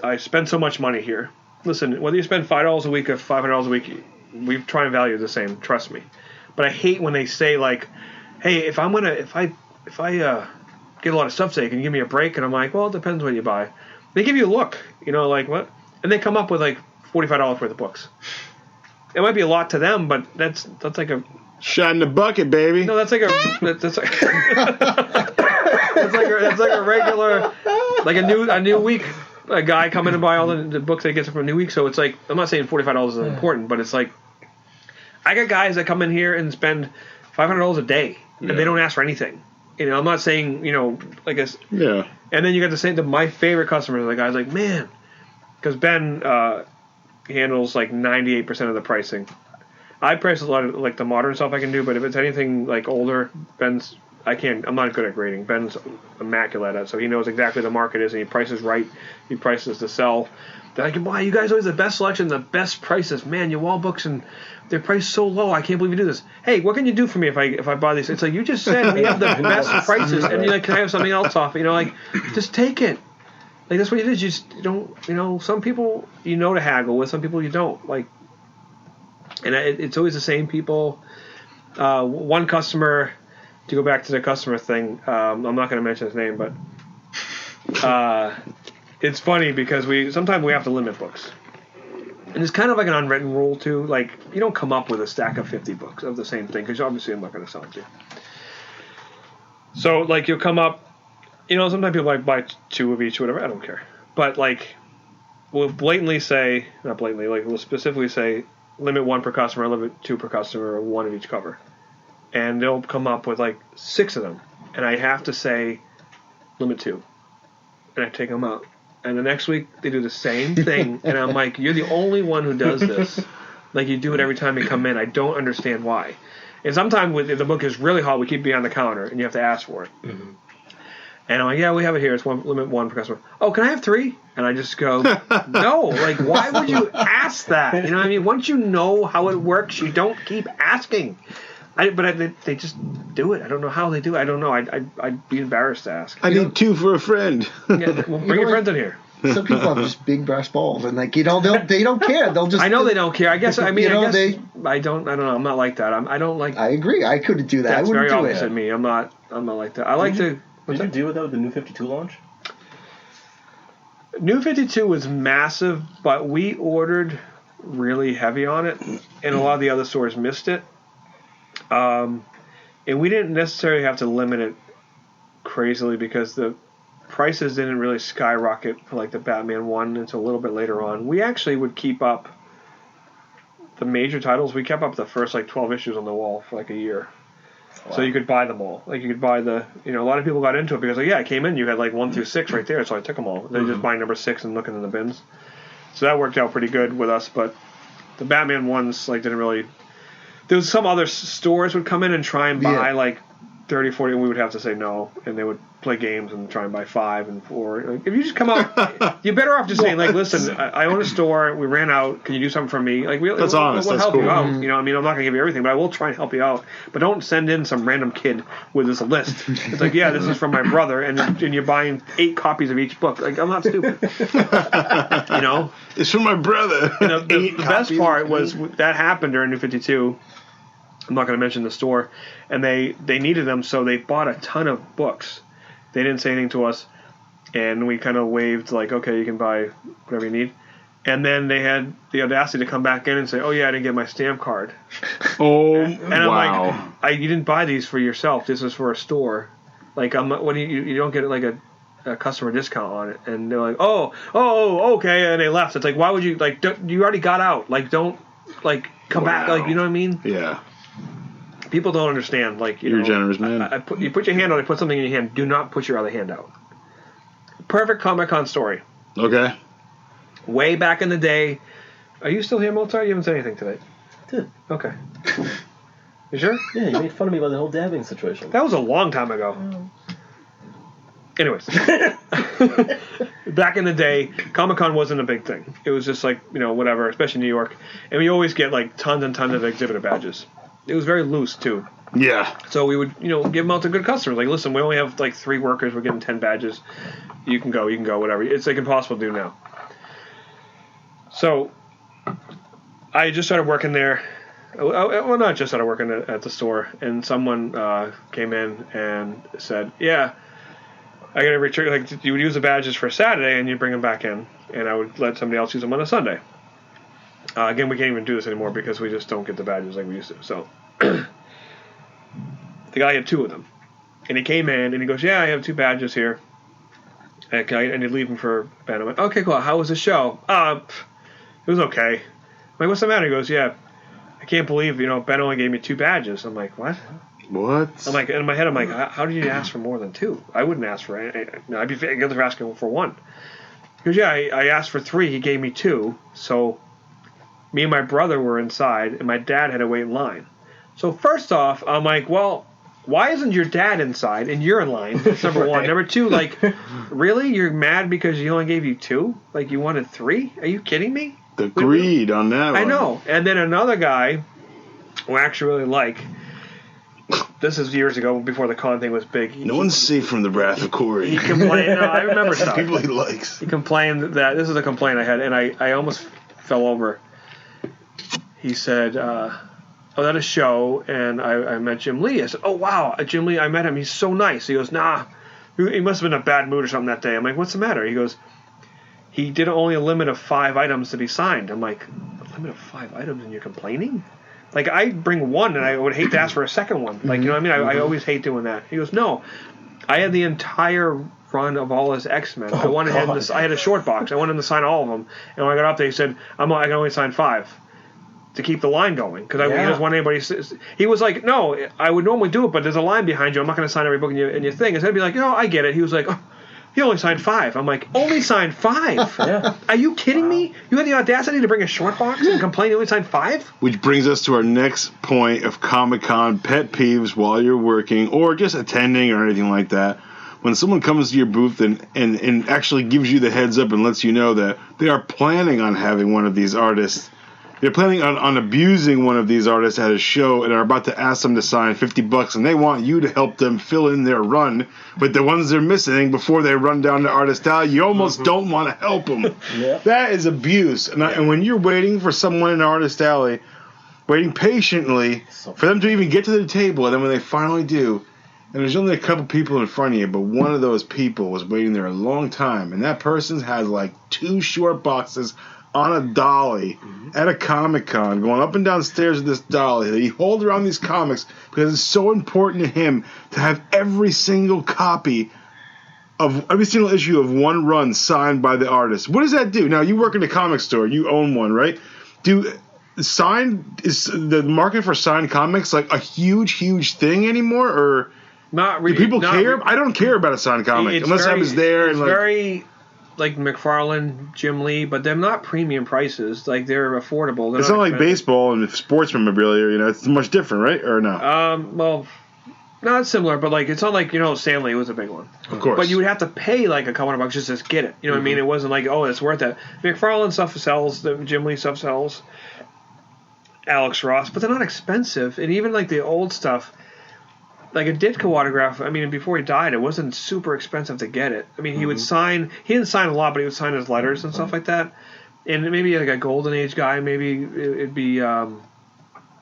I spend so much money here. Listen, whether you spend $5 a week or $500 a week, we try and value the same. Trust me. But I hate when they say like, "Hey, if I get a lot of stuff today, can you give me a break?" And I'm like, well, it depends what you buy. They give you a look, like what? And they come up with like $45 worth of books. It might be a lot to them, but that's like a shot in the bucket, baby. No, that's like that's like that's like a regular, like a new week. A guy come in and buy all the books that he gets from a new week. So it's like, I'm not saying $45 is important, but it's like I got guys that come in here and spend $500 a day, and they don't ask for anything. I'm not saying, I guess. Yeah. And then you got to say to my favorite customers, the guy's like, man, because Ben handles like 98% of the pricing. I price a lot of like the modern stuff I can do, but if it's anything like older, I'm not good at grading. Ben's immaculate at it, so he knows exactly the market is, and he prices right. He prices to sell. They're like, wow, you guys always the best selection, the best prices. Man, your wall books and they're priced so low. I can't believe you do this. Hey, what can you do for me if I buy these? It's like, you just said we have the best prices, and you're like, can I have something else off? Like, just take it. Like, that's what you do. You just don't, some people to haggle with, some people you don't. Like, and it's always the same people. One customer, to go back to the customer thing, I'm not going to mention his name, but it's funny because sometimes we have to limit books. And it's kind of like an unwritten rule, too. Like, you don't come up with a stack of 50 books of the same thing, because obviously I'm not going to sell it to you. So, like, you'll come up, sometimes people buy 2 of each, whatever. I don't care. But, like, we'll we'll specifically say, limit 1 per customer, limit 2 per customer, or 1 of each cover. And they'll come up with, like, 6 of them. And I have to say, limit 2. And I take them out. And the next week, they do the same thing. And I'm like, you're the only one who does this. Like, you do it every time you come in. I don't understand why. And sometimes if the book is really hot, we keep it behind the counter, and you have to ask for it. Mm-hmm. And I'm like, yeah, we have it here. It's limit 1 per customer. Oh, can I have 3? And I just go, no. Like, why would you ask that? You know what I mean? Once you know how it works, you don't keep asking. But they just do it. I don't know how they do it. I don't know. I'd be embarrassed to ask. I need 2 for a friend. Yeah, well, bring your friends in here. Some people have just big brass balls, and they don't care. They'll just. I know they don't care. I guess. I don't know. I'm not like that. I don't like. I agree. I couldn't do that. That's I wouldn't very do obvious it. in me. I'm not like that. I like to. Did you deal with that with the New 52 launch? New 52 was massive, but we ordered really heavy on it, and a lot of the other stores missed it. And we didn't necessarily have to limit it crazily because the prices didn't really skyrocket for like the Batman 1 until a little bit later on. We actually would keep up the major titles. We kept up the first like 12 issues on the wall for like a year. Wow. So you could buy them all. Like you could buy a lot of people got into it because like, yeah, I came in, you had like 1 through 6 right there, so I took them all. They just buy number 6 and looking in the bins. So that worked out pretty good with us, but the Batman ones like didn't really. There was some other stores would come in and try and buy like 30, 40, and we would have to say no, and they would play games and try and buy 5 and 4. Like, if you just come out, you're better off just saying, like, listen, I own a store, we ran out, can you do something for me? Like, that's honest. We'll That's help cool. you out. You know, I mean, I'm not gonna give you everything, but I will try and help you out. But don't send in some random kid with this list. It's like, yeah, this is from my brother, and you're buying 8 copies of each book. Like, I'm not stupid. You know, it's from my brother. You know, the best part was that happened during New 52. I'm not going to mention the store, and they needed them, so they bought a ton of books. They didn't say anything to us, and we kind of waved like, okay, you can buy whatever you need. And then they had the audacity to come back in and say, oh yeah, I didn't get my stamp card. Oh, and I'm like, you didn't buy these for yourself. This is for a store. Like, what do you don't get like a customer discount on it? And they're like, oh, okay, and they left. It's like, why would you you already got out? Like, don't like come back. Like, you know what I mean? Yeah. People don't understand. Like, you're generous, man. You put your hand out. I put something in your hand. Do not put your other hand out. Perfect Comic-Con story. Okay. Way back in the day. Are you still here, Mozart? You haven't said anything today. I did. Okay. You sure? Yeah, you made fun of me about the whole dabbing situation. That was a long time ago. Anyways. Back in the day, Comic-Con wasn't a big thing. It was just like, whatever, especially in New York. And we always get like tons and tons of exhibitor badges. It was very loose, too. Yeah. So we would, give them out to good customers. Like, listen, we only have like 3 workers. We're getting 10 badges. You can go, whatever. It's like impossible to do now. So I just started working there. Well, not just started working at the store. And someone came in and said, yeah, I got to return. Like, you would use the badges for Saturday and you bring them back in. And I would let somebody else use them on a Sunday. Again, we can't even do this anymore because we just don't get the badges like we used to. So the guy had 2 of them. And he came in and he goes, yeah, I have 2 badges here. And he'd leave them for Ben. I'm like, okay, cool. How was the show? It was okay. I'm like, what's the matter? He goes, yeah, I can't believe, Ben only gave me 2 badges. I'm like, what? What? I'm like, in my head, I'm like, how did you ask for more than 2? I wouldn't ask for any. I'd be guilty for asking for 1. He goes, yeah, I asked for 3. He gave me 2. So me and my brother were inside, and my dad had to wait in line. So first off, I'm like, well, why isn't your dad inside and you're in line? That's number 1. Number 2, like, really? You're mad because he only gave you 2? Like, you wanted 3? Are you kidding me? The greed on that one. I know. And then another guy who I actually really like, this is years ago before the con thing was big. No one's safe from the wrath of Corry. He complained. No, I remember stuff. People he likes. He complained that, this is a complaint I had, and I almost fell over. He said, I was at a show, and I met Jim Lee. I said, oh, wow, Jim Lee, I met him. He's so nice. He goes, nah, he must have been in a bad mood or something that day. I'm like, what's the matter? He goes, he did only a limit of 5 items to be signed. I'm like, a limit of 5 items and you're complaining? Like, I bring 1, and I would hate to ask for a second one. Like, you know what I mean? I always hate doing that. He goes, no, I had the entire run of all his X-Men. I had a short box. I wanted him to sign all of them. And when I got up there, he said, I can only sign 5. To keep the line going, because he doesn't want anybody. He was like, "No, I would normally do it, but there's a line behind you. I'm not going to sign every book in your thing." Instead of be like, "No, I get it." He was like, oh, "He only signed 5." I'm like, "Only signed 5? Yeah. Are you kidding me? You had the audacity to bring a short box and complain you only signed 5?" Which brings us to our next point of Comic-Con pet peeves while you're working or just attending or anything like that. When someone comes to your booth and actually gives you the heads up and lets you know that they are planning on having one of these artists. They're planning on abusing one of these artists at a show and are about to ask them to sign $50, and they want you to help them fill in their run with the ones they're missing before they run down to Artist Alley. You almost don't want to help them. Yeah. That is abuse. And when you're waiting for someone in Artist Alley, waiting patiently for them to even get to the table, and then when they finally do, and there's only a couple people in front of you, but one of those people was waiting there a long time, and that person has like 2 short boxes on a dolly at a Comic-Con, going up and down stairs with this dolly. He holds around these comics because it's so important to him to have every single copy of every single issue of one run signed by the artist. What does that do? Now, you work in a comic store. You own one, right? Is the market for signed comics like a huge thing anymore, or not really? Do people care? I don't care about a signed comic unless I was there. It's very like McFarlane, Jim Lee, but they're not premium prices. Like, they're affordable. They're it's not like baseball and sports memorabilia. It's much different, right? Or no? Well, Not similar, but like it's not like Stan Lee was a big one. Of course. But you would have to pay like a couple $100 just to get it. You know what I mean? It wasn't like it's worth it. McFarlane stuff sells. The Jim Lee stuff sells. Alex Ross, but they're not expensive. And even like the old stuff, like a Ditka autograph. I mean, before he died, it wasn't super expensive to get it. I mean, he would sign. He didn't sign a lot, but he would sign his letters and stuff like that. And maybe like a Golden Age guy, maybe it'd be.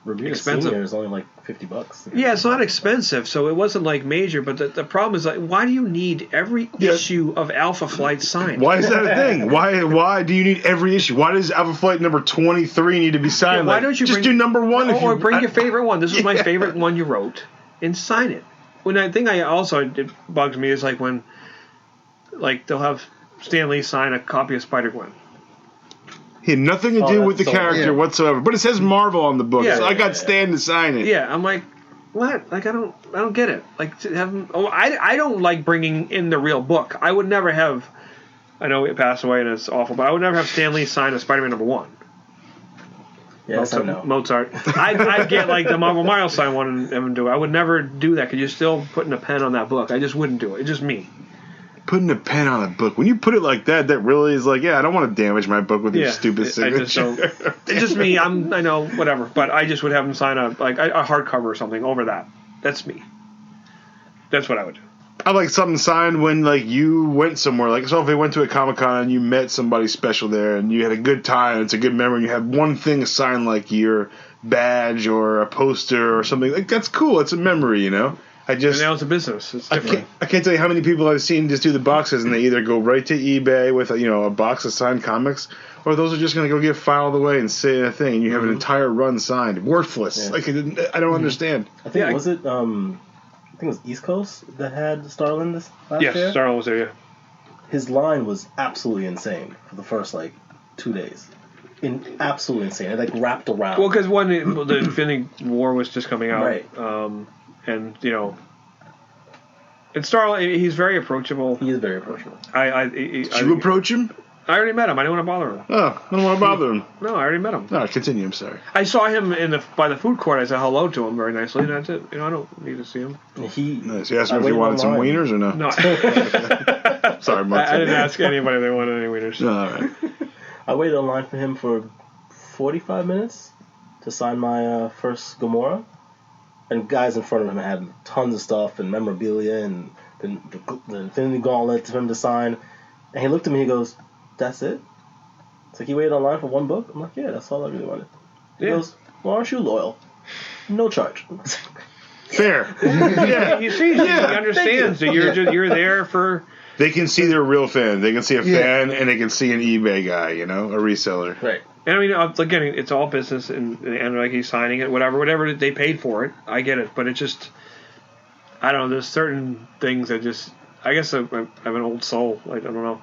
Expensive. Senior is only like $50. Yeah, it's not expensive, so it wasn't like major. But the problem is like, why do you need every issue of Alpha Flight signed? Why is that a thing? Why do you need every issue? Why does Alpha Flight number 23 need to be signed? Why don't you just do number 1? Or bring your favorite one. This was my favorite one you wrote, and sign it. When it bugs me is like when, like they'll have Stan Lee sign a copy of Spider-Gwen. He had nothing to do with the character whatsoever, but it says Marvel on the book, so I got Stan to sign it. Yeah, I'm like, what? Like I don't get it. Like to have I don't like bringing in the real book. I would never have. I know it passed away and it's awful, but I would never have Stan Lee sign a Spider-Man #1. Yes, I know. Mozart. I'd get like the Marvel Miles sign one and do it. I would never do that because you're still putting a pen on that book. I just wouldn't do it. It's just me. Putting a pen on a book. When you put it like that, that really is like, I don't want to damage my book with your stupid signature. It's just me. I know, whatever. But I just would have him sign a hardcover or something over that. That's me. That's what I would do. I like something signed when like you went somewhere. Like, so if they went to a Comic-Con and you met somebody special there and you had a good time, it's a good memory, and you had one thing signed like your badge or a poster or something. Like, that's cool. It's a memory, And now it's a business. It's different. I can't tell you how many people I've seen just do the boxes and they either go right to eBay with a box of signed comics, or those are just going to go get filed away and sit in a thing. And you have an entire run signed, worthless. Yeah. Like I don't understand. I think it was East Coast that had Starlin this last year. Yes, Starlin was there. Yeah. His line was absolutely insane for the first 2 days. Absolutely insane. It wrapped around. Well, because the Infinity War was just coming out, right? And and Starlin, he's very approachable. He is very approachable. Did you approach him? I already met him. I didn't want to bother him. Oh, I don't want to bother him. No, I already met him. No, continue. I'm sorry. I saw him by the food court. I said hello to him very nicely, and that's it. I don't need to see him. Nice. You asked him if he wanted some wieners or no? No. Sorry, I didn't ask anybody if they wanted any wieners. No, all right. I waited online for him for 45 minutes to sign my first Gamora. And guys in front of him had tons of stuff and memorabilia and the Infinity Gauntlet for him to sign. And he looked at me and he goes, "That's it?" It's like, he waited online for one book? I'm like, yeah, that's all I really wanted. He goes, "Well, aren't you loyal?" "No charge." Fair. You see, he understands that you're there for... They can see their real fan. They can see a fan and they can see an eBay guy, a reseller. Right. And I mean, again, it's all business, and like he's signing it, whatever they paid for it. I get it, but it's just, I don't know. There's certain things that just, I guess I'm an old soul. Like, I don't know.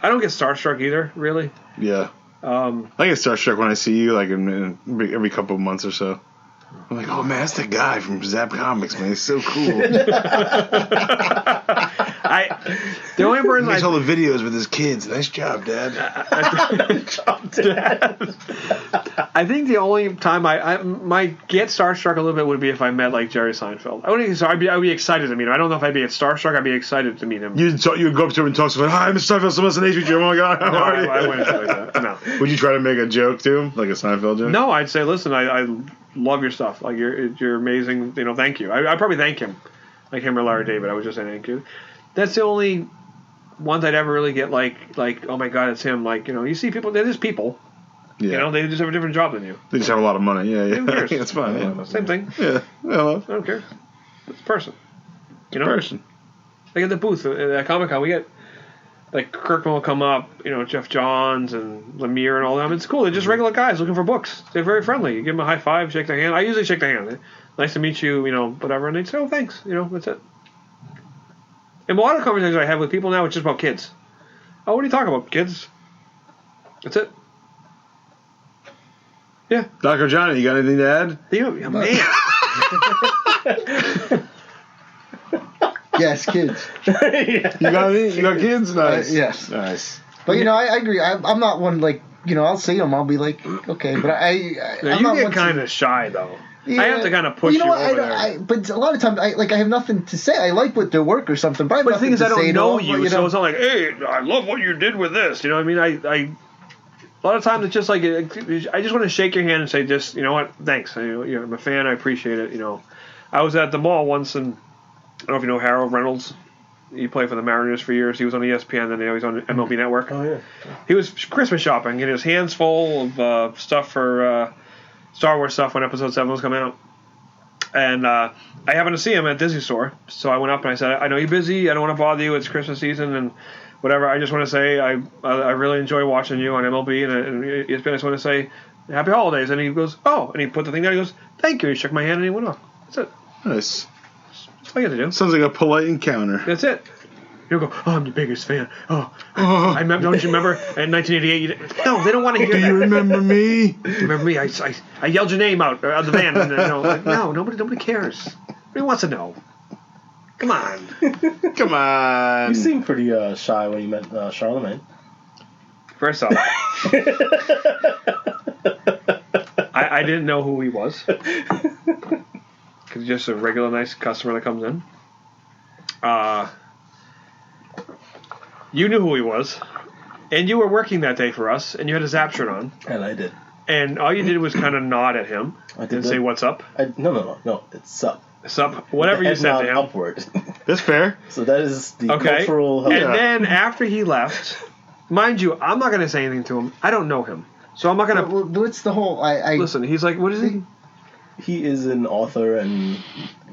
I don't get starstruck either, really. Yeah. I get starstruck when I see you, like in every couple of months or so. I'm like, oh man, that's the guy from Zapp Comics, man. He's so cool. The only person makes all the videos with his kids. Nice job, Dad. I think the only time I might get starstruck a little bit would be if I met like Jerry Seinfeld. I'd be excited to meet him. I don't know if I'd be starstruck. I'd be excited to meet him. You would go up to him and talk to him. "Hi, Mr. Seinfeld. So nice to meet you. Oh my God, how are you?" I wouldn't say that. No. Would you try to make a joke to him, like a Seinfeld joke? No, I'd say, listen, I love your stuff. Like you're amazing. Thank you. I'd probably thank him, like him or Larry David. I would just say thank you. That's the only ones I'd ever really get like oh my God, it's him. Like you see people. They're just people. Yeah. They just have a different job than you. They just have a lot of money. Yeah. Who cares? It's fine. Yeah. Same thing. Yeah. Well, I don't care. It's a person. Person. Like at the booth at Comic-Con, we get like Kirkman will come up, Jeff Johns and Lemire and all them. It's cool. They're just regular guys looking for books. They're very friendly. You give them a high five, shake their hand. I usually shake their hand. Nice to meet you, whatever. And they say, "Oh, thanks." That's it. And a lot of conversations I have with people now, it's just about kids. "Oh, what are you talking about, kids?" That's it. Yeah. Dr. Johnny, you got anything to add? Man. Yes, kids. You got any? You got kids? Nice. Yes. Nice. But I agree. I'm not one I'll see them. I'll be like, okay, but I'm you not get one kind of shy though. Yeah. I have to kind of push you know what? over there. But a lot of times, I have nothing to say. I like what their work or something, but I have But the nothing thing is, to I don't say know to them, you, but, so it's not like, hey, I love what you did with this. You know what I mean? A lot of times it's just like, I just want to shake your hand and say, just, you know what, thanks. I'm a fan, I appreciate it. I was at the mall once, and I don't know if you know Harold Reynolds. He played for the Mariners for years. He was on ESPN, then he's on MLB Network. Oh, yeah. He was Christmas shopping, getting his hands full of stuff for Star Wars stuff when Episode 7 was coming out. And I happened to see him at Disney Store, so I went up and I said, I know you're busy, I don't want to bother you, it's Christmas season, and whatever, I just want to say I really enjoy watching you on MLB, and ESPN. I just want to say Happy Holidays. And he goes, oh, and he put the thing down, he goes, thank you, he shook my hand and he went off. That's it. Nice. That's all you got to do. Sounds like a polite encounter. That's it. You'll go, oh, I'm your biggest fan. Oh. I remember, don't you remember in 1988? No, they don't want to hear that. Do you remember me? Do you remember me? I yelled your name out of the van. And, no, nobody cares. Nobody wants to know. Come on. Come on. You seemed pretty shy when you met Charlemagne. First off, I didn't know who he was. Because he's just a regular nice customer that comes in. You knew who he was, and you were working that day for us, and you had a Zapp shirt on. And I did. And all you did was kind of nod at him and say, "What's up?" No. It's sup. Sup. Whatever you said to him. Upward. That's fair. So that is the cultural. And then after he left, mind you, I'm not going to say anything to him. I don't know him, so I'm not going to. What's the whole? Listen. He's like, what is he? He is an author and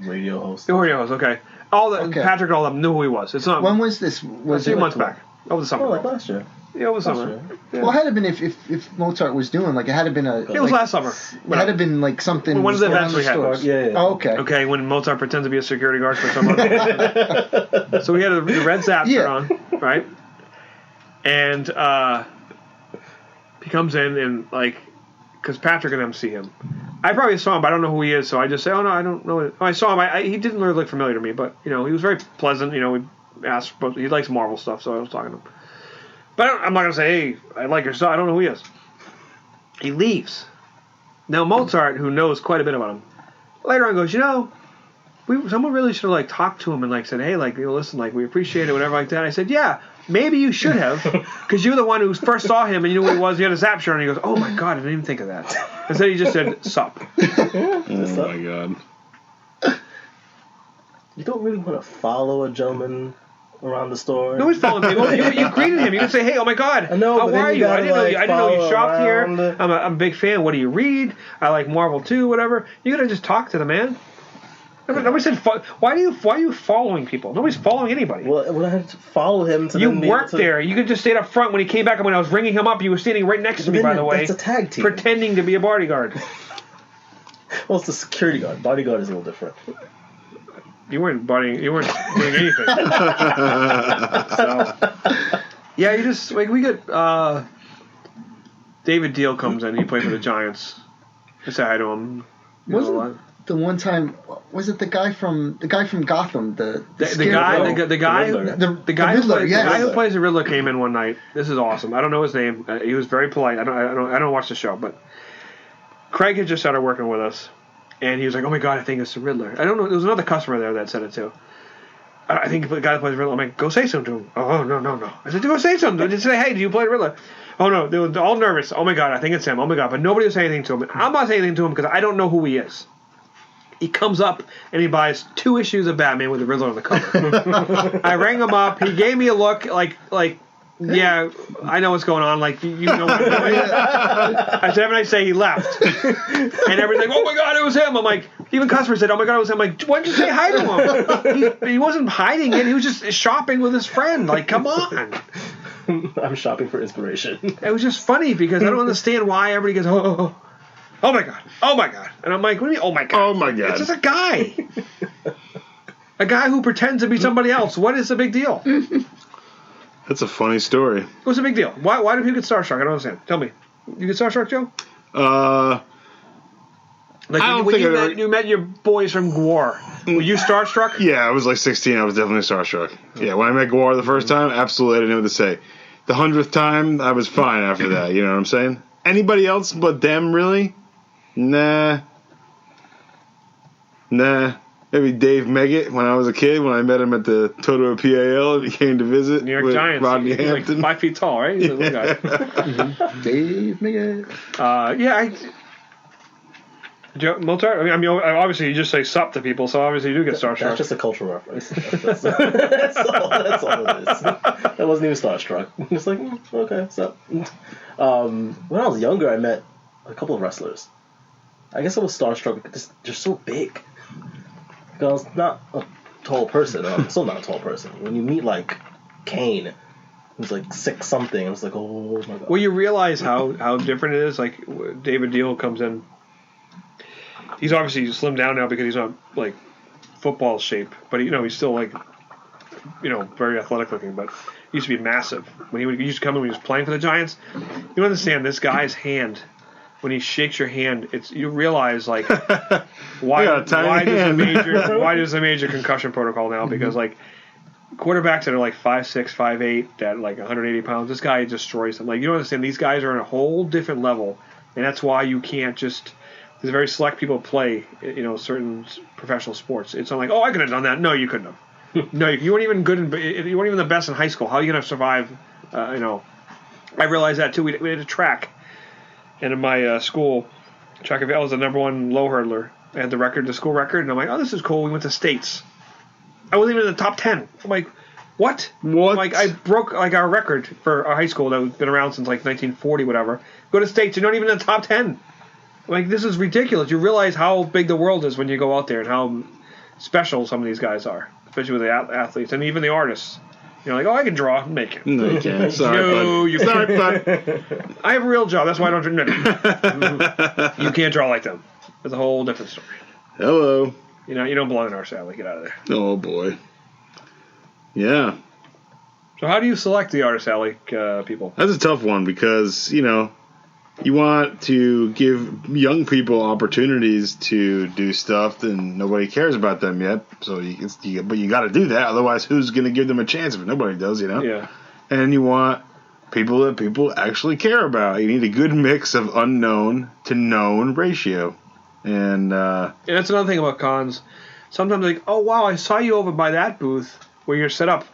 radio host. Radio host. Okay. Patrick and all of them knew who he was. It's not. When was this? Was a few it months back? Over the summer. Oh, like last year. Yeah, over the summer. Yeah. Well, it had to have been if Mozart was doing it had to have been It was last summer. It had to have been like something. One of the events we had. Yeah. Oh, okay. Okay, when Mozart pretends to be a security guard for someone. So we had the red Zapp shirt on, right? And he comes in and because Patrick and them see him. I probably saw him, but I don't know who he is, so I just say, oh, no, I don't know. I saw him. He didn't really look familiar to me, but, he was very pleasant. We asked, he likes Marvel stuff, so I was talking to him. But I'm not going to say, hey, I like your stuff. I don't know who he is. He leaves. Now, Mozart, who knows quite a bit about him, later on goes, someone really should have, talked to him and, said, hey, listen, we appreciate it, whatever like that. I said, yeah, maybe you should have, because you're the one who first saw him and you knew who he was. You had a Zapp shirt on, and he goes, oh, my God, I didn't even think of that. Instead, he just said, sup. Oh, my God. You don't really want to follow a gentleman around the store. Nobody's following people. You greeted him. You can say, hey, oh, my God, how are you? I didn't know you shopped here. I'm a big fan. What do you read? I like Marvel, too, whatever. You got to just talk to the man. Nobody said, why are you following people? Nobody's following anybody. Well, when I had to follow him to you worked there. You could just stay up front when he came back, and when I was ringing him up, you were standing right next to me, by the way. That's a tag team. Pretending to be a bodyguard. Well, it's the security guard. Bodyguard is a little different. You weren't doing anything. So, yeah, you just, we get, David Deal comes in. He played for the Giants. I say hi to him. The one time, was it the guy from Gotham? The guy who plays the Riddler came in one night. This is awesome. I don't know his name. He was very polite. I don't watch the show, but Craig had just started working with us, and he was like, "Oh my God, I think it's the Riddler." I don't know. There was another customer there that said it too. I think the guy that plays the Riddler. I'm like, "Go say something to him." Oh no. I said, "Go say something." Just say, "Hey, do you play the Riddler?" Oh no, they were all nervous. Oh my God, I think it's him. Oh my God, but nobody was saying anything to him. I'm not saying anything to him because I don't know who he is. He comes up and he buys 2 issues of Batman with the Riddler on the cover. I rang him up. He gave me a look like, yeah, I know what's going on. You know what I'm doing. I said, have a nice day. He left. And everything, oh my God, it was him. I'm like, even customers said, oh my God, it was him. I'm like, why didn't you say hi to him? He wasn't hiding it. He was just shopping with his friend. Come on. I'm shopping for inspiration. It was just funny because I don't understand why everybody goes, oh my God. Oh my God. And I'm like, what do you mean, oh my God? Oh my God. It's just a guy. A guy who pretends to be somebody else. What is the big deal? That's a funny story. What's the big deal? Why do people get starstruck? I don't understand. Tell me. You get starstruck, Joe? I don't when think you met your boys from Gwar. Were you starstruck? Yeah, I was 16. I was definitely starstruck. Yeah, when I met Gwar the first time, absolutely I didn't know what to say. The 100th time, I was fine after that. You know what I'm saying? Anybody else but them, really? Nah. Nah. Maybe Dave Meggett when I was a kid, when I met him at the Totoro PAL and he came to visit. New York with Giants. Rodney He's Hampton. like 5 feet tall, right? He's a little guy. Dave Meggett. Mozart? I mean, obviously you just say sup to people, so obviously you do get starstruck. That's just a cultural reference. That's all it is. That wasn't even starstruck. Just like, okay, sup. When I was younger, I met a couple of wrestlers. I guess I was starstruck because they're so big. Because I was not a tall person. I'm still not a tall person. When you meet, like, Kane, who's like 6 something, I was like, oh my god. Well, you realize how different it is. Like, David Deal comes in. He's obviously slimmed down now because he's not, like, football shape. But, he's still, like, very athletic looking. But he used to be massive. When he used to come in when he was playing for the Giants, you don't understand this guy's hand. When he shakes your hand, you realize, like, why does a major concussion protocol now? Because, like, quarterbacks that are like 5'6", 5'8", that like 180 pounds, this guy destroys them. Like, you don't understand, these guys are on a whole different level, and that's why you can't just. There's very select people play, certain professional sports. It's not like, oh, I could have done that. No, you couldn't have. No, you weren't even good. You weren't even the best in high school. How are you gonna survive? I realized that too. We had a track. And in my school, track and field, I was the #1 low hurdler. I had the school record, and I'm like, oh, this is cool. We went to states. I wasn't even in the top 10. I'm like, what? What? Like, I broke like our record for our high school that had been around since like 1940, whatever. Go to states, you're not even in the top 10. Like, this is ridiculous. You realize how big the world is when you go out there and how special some of these guys are, especially with the athletes and even the artists. You're like, oh, I can draw. Make it. No, you can't. Sorry, bud. I have a real job. That's why I don't admit it. You can't draw like them. It's a whole different story. Hello. You don't belong in our Sally. Get out of there. Oh, boy. Yeah. So how do you select the Artist Alley people? That's a tough one because, you want to give young people opportunities to do stuff and nobody cares about them yet. So but you got to do that. Otherwise, who's going to give them a chance if nobody does, Yeah. And you want people that people actually care about. You need a good mix of unknown to known ratio. And that's another thing about cons. Sometimes like, oh, wow, I saw you over by that booth where you're set up.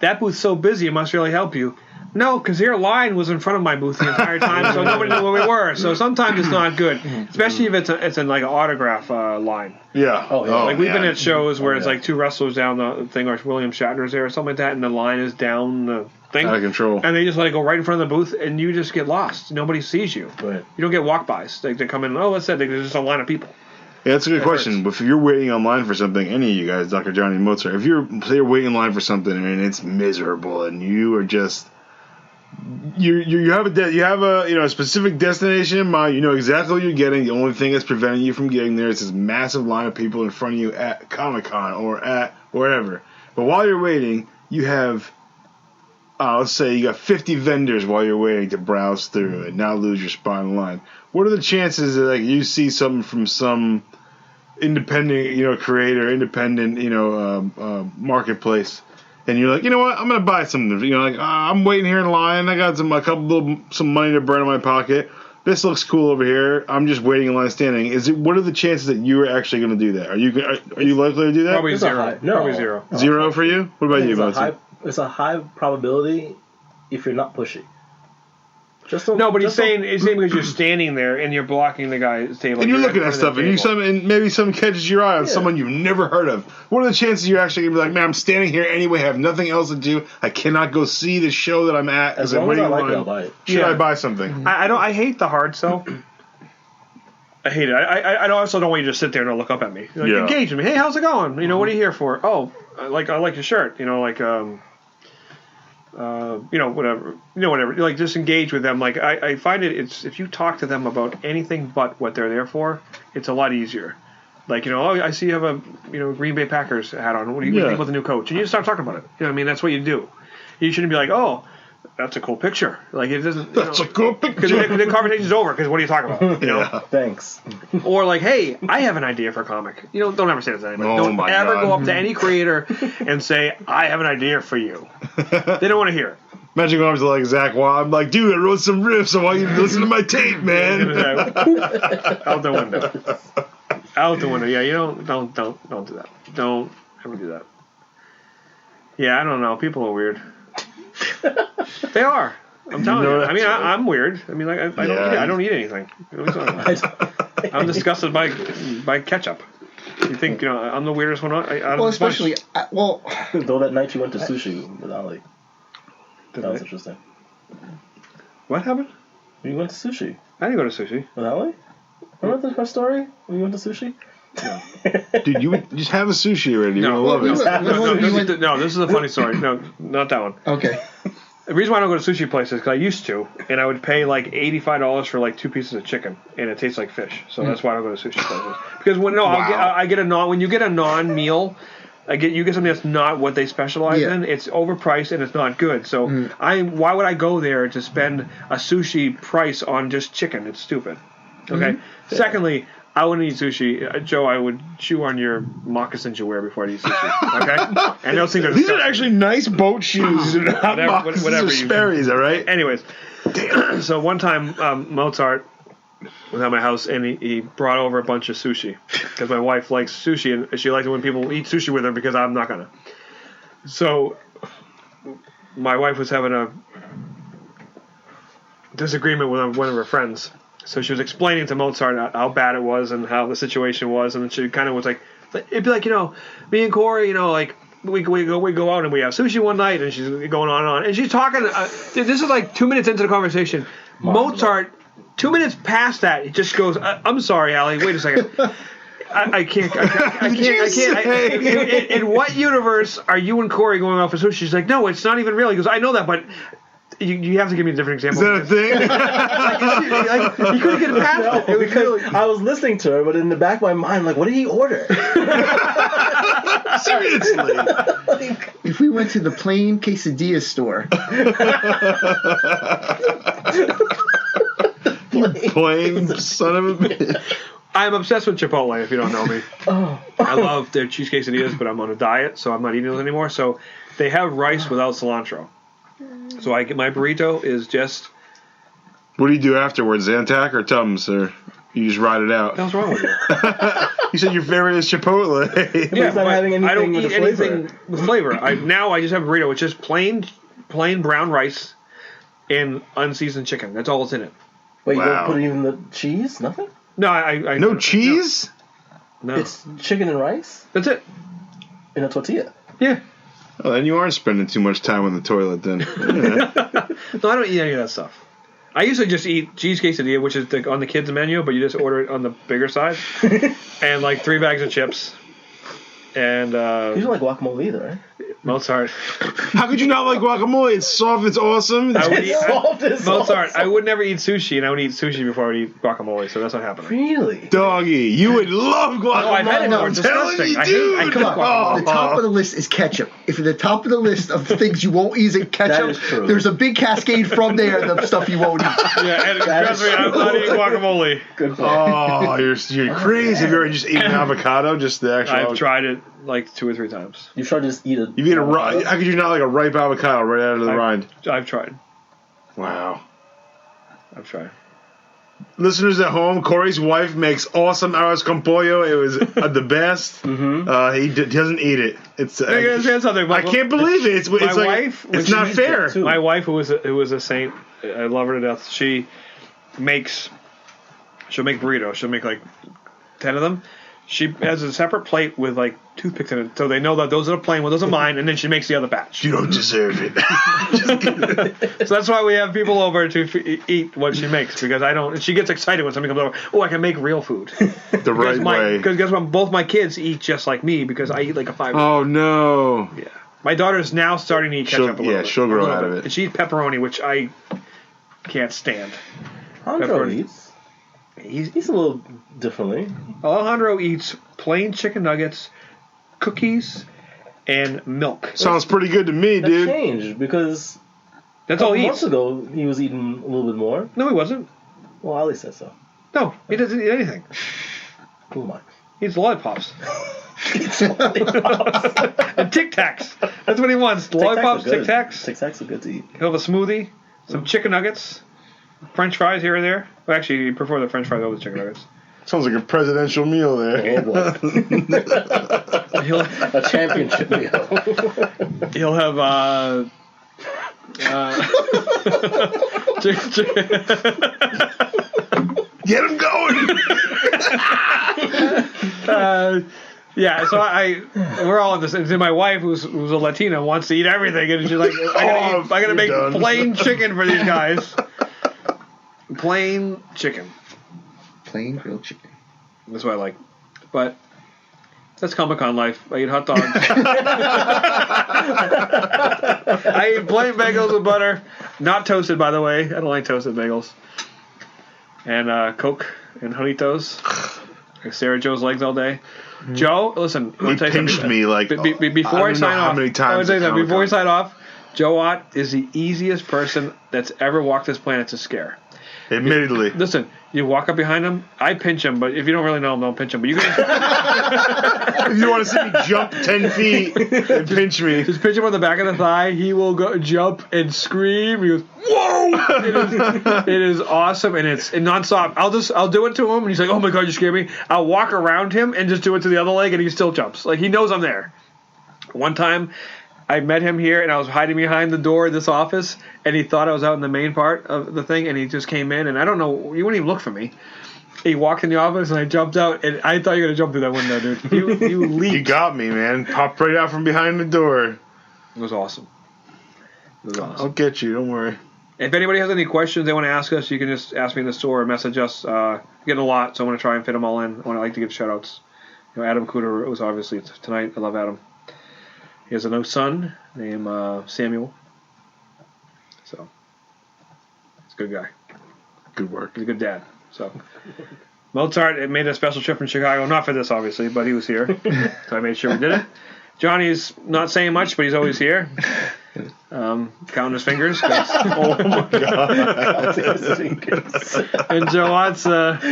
That booth's so busy, it must really help you. No, because your line was in front of my booth the entire time, so nobody knew where we were. So sometimes it's not good, especially if it's in like an autograph line. Yeah. Oh, yeah. Like we've been at shows where it's like 2 wrestlers down the thing, or William Shatner's there or something like that, and the line is down the thing. Out of control. And they just let it go right in front of the booth, and you just get lost. Nobody sees you. Right. You don't get walk-bys. They come in, oh, that's it. There's just a line of people. Yeah, that's a good question. But if you're waiting online for something, any of you guys, Dr. Jonny and Mozart, if you're waiting in line for something and it's miserable and you are just you have a specific destination in mind, you know exactly what you're getting. The only thing that's preventing you from getting there is this massive line of people in front of you at Comic-Con or at wherever. But while you're waiting, you have let's say you got 50 vendors while you're waiting to browse through and not lose your spot in line. What are the chances that like you see something from some independent, creator, independent, marketplace, and you're like, you know what, I'm gonna buy something. I'm waiting here in line. I got some money to burn in my pocket. This looks cool over here. I'm just waiting in line, standing. What are the chances that you are actually going to do that? Are you likely to do that? Probably zero. Probably zero. Zero for you. What about you, Mozart? It's a high probability if you're not pushy. But he's saying because you're standing there and you're blocking the guy's table. And you're looking at stuff, and maybe someone catches your eye on someone you've never heard of. What are the chances you're actually going to be like, man, I'm standing here anyway, have nothing else to do. I cannot go see the show that I'm at. As long as I like it, I'll buy it. Should I buy something? I hate the hard sell. I hate it. I also don't want you to sit there and look up at me. Engage with me. Hey, how's it going? What are you here for? Oh, I like your shirt. Whatever. Like, just engage with them. Like, I find it's if you talk to them about anything but what they're there for, it's a lot easier. Like, oh, I see you have a, Green Bay Packers hat on. What do you think about the new coach? And you just start talking about it. That's what you do. You shouldn't be like, oh, that's a cool picture. Like, it doesn't. That's a cool picture. Because the conversation's over. Because what are you talking about? Yeah. Thanks. Or like, hey, I have an idea for a comic. Don't ever say that to anybody. Don't ever go up to any creator and say, I have an idea for you. They don't want to hear it. Imagine going up to like Zach Wild. I'm like, dude, I wrote some riffs. I want you to listen to my tape, man. Out the window. Out the window. Yeah, you don't do that. Don't ever do that. Yeah, I don't know. People are weird. They are. I'm telling you. I mean, I'm weird. I mean, like I don't eat anything. I'm disgusted by ketchup. You think I'm the weirdest one? Well, especially though that night you went to sushi with Ali. That was interesting. What happened? You went to sushi. I didn't go to sushi. With Ali? Remember her story when you went to sushi? No. Dude, you just have a sushi already. No, love it. No, this is a funny story. No, not that one. Okay. The reason why I don't go to sushi places is because I used to, and I would pay like $85 for like 2 pieces of chicken, and it tastes like fish. So that's why I don't go to sushi places. Because I get a non. When you get a non-meal, you get something that's not what they specialize in. It's overpriced and it's not good. So why would I go there to spend a sushi price on just chicken? It's stupid. Okay. Secondly, I wouldn't eat sushi. Joe, I would chew on your moccasins you wear before I eat sushi. Okay? And those things are These are actually nice boat shoes. Whatever Sperry's, all right? Anyways, so one time Mozart was at my house and he brought over a bunch of sushi because my wife likes sushi and she likes it when people eat sushi with her because I'm not gonna. So my wife was having a disagreement with one of her friends. So she was explaining to Mozart how bad it was and how the situation was, and she kind of was like, it'd be like, me and Corry, like we go out and we have sushi one night, and she's going on and on, and she's talking. This is like 2 minutes into the conversation. Mozart, 2 minutes past that, it just goes, I'm sorry, Allie. Wait a second. I can't. In what universe are you and Corry going off for sushi? She's like, no, it's not even real. He goes, I know that, but. You have to give me a different example. Is that a thing? You couldn't get past it. Because I was listening to her, but in the back of my mind, I'm like, what did he order? Seriously. If we went to the plain quesadilla store. Plain son of a bitch. I'm obsessed with Chipotle, if you don't know me. I love their cheese quesadillas, but I'm on a diet, so I'm not eating those anymore. So they have rice without cilantro. So I get my burrito is just. What do you do afterwards? Zantac or Tums, or you just ride it out? What's wrong with you? You said your favorite is Chipotle. Yeah, but I don't eat anything with flavor. Now I just have a burrito. It's just plain brown rice and unseasoned chicken. That's all that's in it. Wait, you don't put even the cheese? Nothing? No, I no cheese? No. It's chicken and rice? That's it. In a tortilla? Yeah. Oh, then you aren't spending too much time on the toilet then. No, I don't eat any of that stuff. I usually just eat cheese quesadilla, which is on the kids' menu, but you just order it on the bigger side. And like 3 bags of chips. And you don't like guacamole either, right? Mozart. How could you not like guacamole? It's soft, it's awesome. Mozart, I would never eat sushi, and I would eat sushi before I would eat guacamole, so that's not happening. Really? Doggy, you would love guacamole. I'm telling you, dude. Come on. The top of the list is ketchup. If at the top of the list of things you won't eat is ketchup, there's a big cascade from there of stuff you won't eat. Yeah, and trust me, I'm not eating guacamole. Good point. Oh, you're crazy. Have you ever just eaten avocado? Just the actual... I've tried it like 2 or 3 times. You tried to just eat it. You've eaten how could you not like a ripe avocado right out of the rind? I've tried. Wow. I've tried. Listeners at home, Corey's wife makes awesome arroz con pollo. It was the best. He doesn't eat it. It's I can't believe it. It's not fair. My wife, who was a saint, I love her to death. She'll make burritos. She'll make like 10 of them. She has a separate plate with like toothpicks in it, so they know that those are the plain ones, those are mine, and then she makes the other batch. You don't deserve it. So that's why we have people over to eat what she makes, because I don't. She gets excited when somebody comes over. Oh, I can make real food the right way. Because guess what? Both my kids eat just like me because I eat like a 5. Oh no! Yeah, my daughter's now starting to eat ketchup a little bit. She'll grow out of it. And she eats pepperoni, which I can't stand. Alejandro eats. He eats a little differently. Alejandro eats plain chicken nuggets, cookies, and milk. Sounds pretty good to me, dude. That changed because that's all he eats. Months ago, he was eating a little bit more. No, he wasn't. Well, Ali said so. No, he doesn't eat anything. Who am I? He eats lollipops. And Tic Tacs. That's what he wants. Lollipops, Tic Tacs. Tic Tacs are good to eat. He'll have a smoothie, some chicken nuggets, French fries here or there. Well, actually, you prefer the French fries over the chicken nuggets. Sounds like a presidential meal there. Oh, boy. A championship meal. He'll have Get him going. yeah, so we're all in this. And my wife, who's a Latina, wants to eat everything, and she's like, I gotta make plain chicken for these guys. Plain chicken. Plain grilled chicken. That's what I like. But that's Comic-Con life. I eat hot dogs. I eat plain bagels with butter. Not toasted, by the way. I don't like toasted bagels. And Coke and Jonitos. I stare at Joe's legs all day. Joe, listen. He pinched me like before I sign off. How many times before we sign off, Joe Ott is the easiest person that's ever walked this planet to scare. Admittedly. Listen, you walk up behind him, I pinch him, but if you don't really know him, don't pinch him. But you can if you want to see me jump 10 feet and pinch me. Just pinch him on the back of the thigh, he will go jump and scream. He goes, whoa! It is awesome, and it's nonstop. I'll do it to him, and he's like, oh my god, you scared me. I'll walk around him and just do it to the other leg, and he still jumps. Like, he knows I'm there. One time, I met him here, and I was hiding behind the door of this office, and he thought I was out in the main part of the thing, and he just came in, and I don't know, he wouldn't even look for me. He walked in the office, and I jumped out, and I thought you were going to jump through that window, dude. You leaped. You got me, man. Popped right out from behind the door. It was awesome. I'll get you, don't worry. If anybody has any questions they want to ask us, you can just ask me in the store or message us. I get a lot, so I'm going to try and fit them all in. I like to give shout-outs. You know, Adam Cooter was obviously tonight. I love Adam. He has a new son named Samuel. So, he's a good guy. Good work. He's a good dad. So, Mozart made a special trip from Chicago. Not for this, obviously, but he was here. So I made sure we did it. Johnny's not saying much, but he's always here. Counting his fingers. Oh, my God. And Joe Ott's, what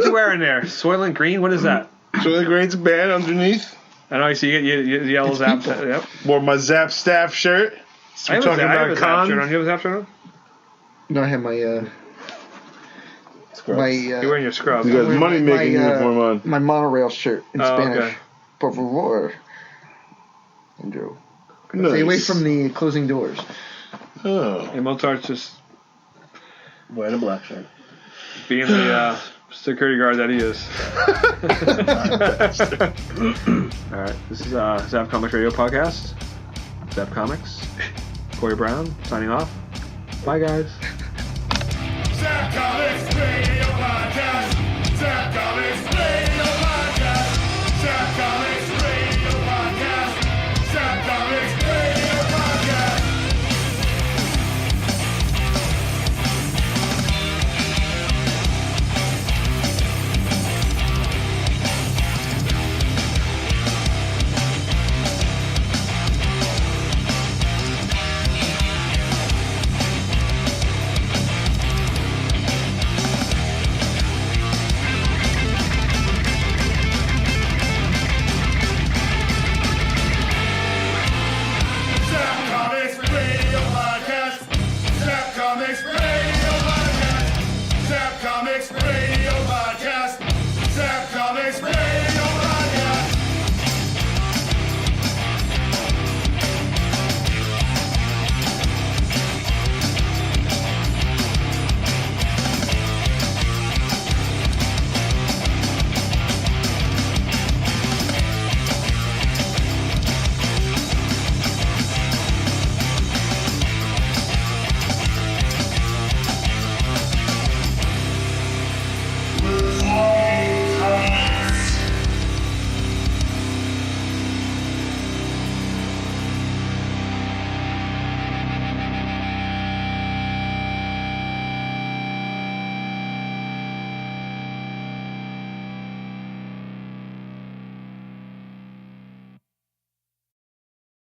you wearing there? Soylent Green? What is that? Soylent Green's a band underneath. I know, so you get your yellow Zapp. Yep. Wore my Zapp staff shirt. I have a Zapp shirt on. You have a Zapp shirt on? No, I have my You're wearing your scrubs. You got money making uniform on. My monorail shirt in Spanish. Okay. Por favor. Andrew. Nice. Stay away from the closing doors. Oh. And Mozart's just Wearing a black shirt. being the security guard that he is. All right, this is Zapp Comics Radio Podcast. Zapp Comics. Corry Brown signing off. Bye, guys. Zapp Comics Radio Podcast. Zapp Comics Radio Podcast. Zapp Comics Radio Podcast. Zapp Comics Radio Podcast. Comics Radio Podcast. Zapp Comics Radio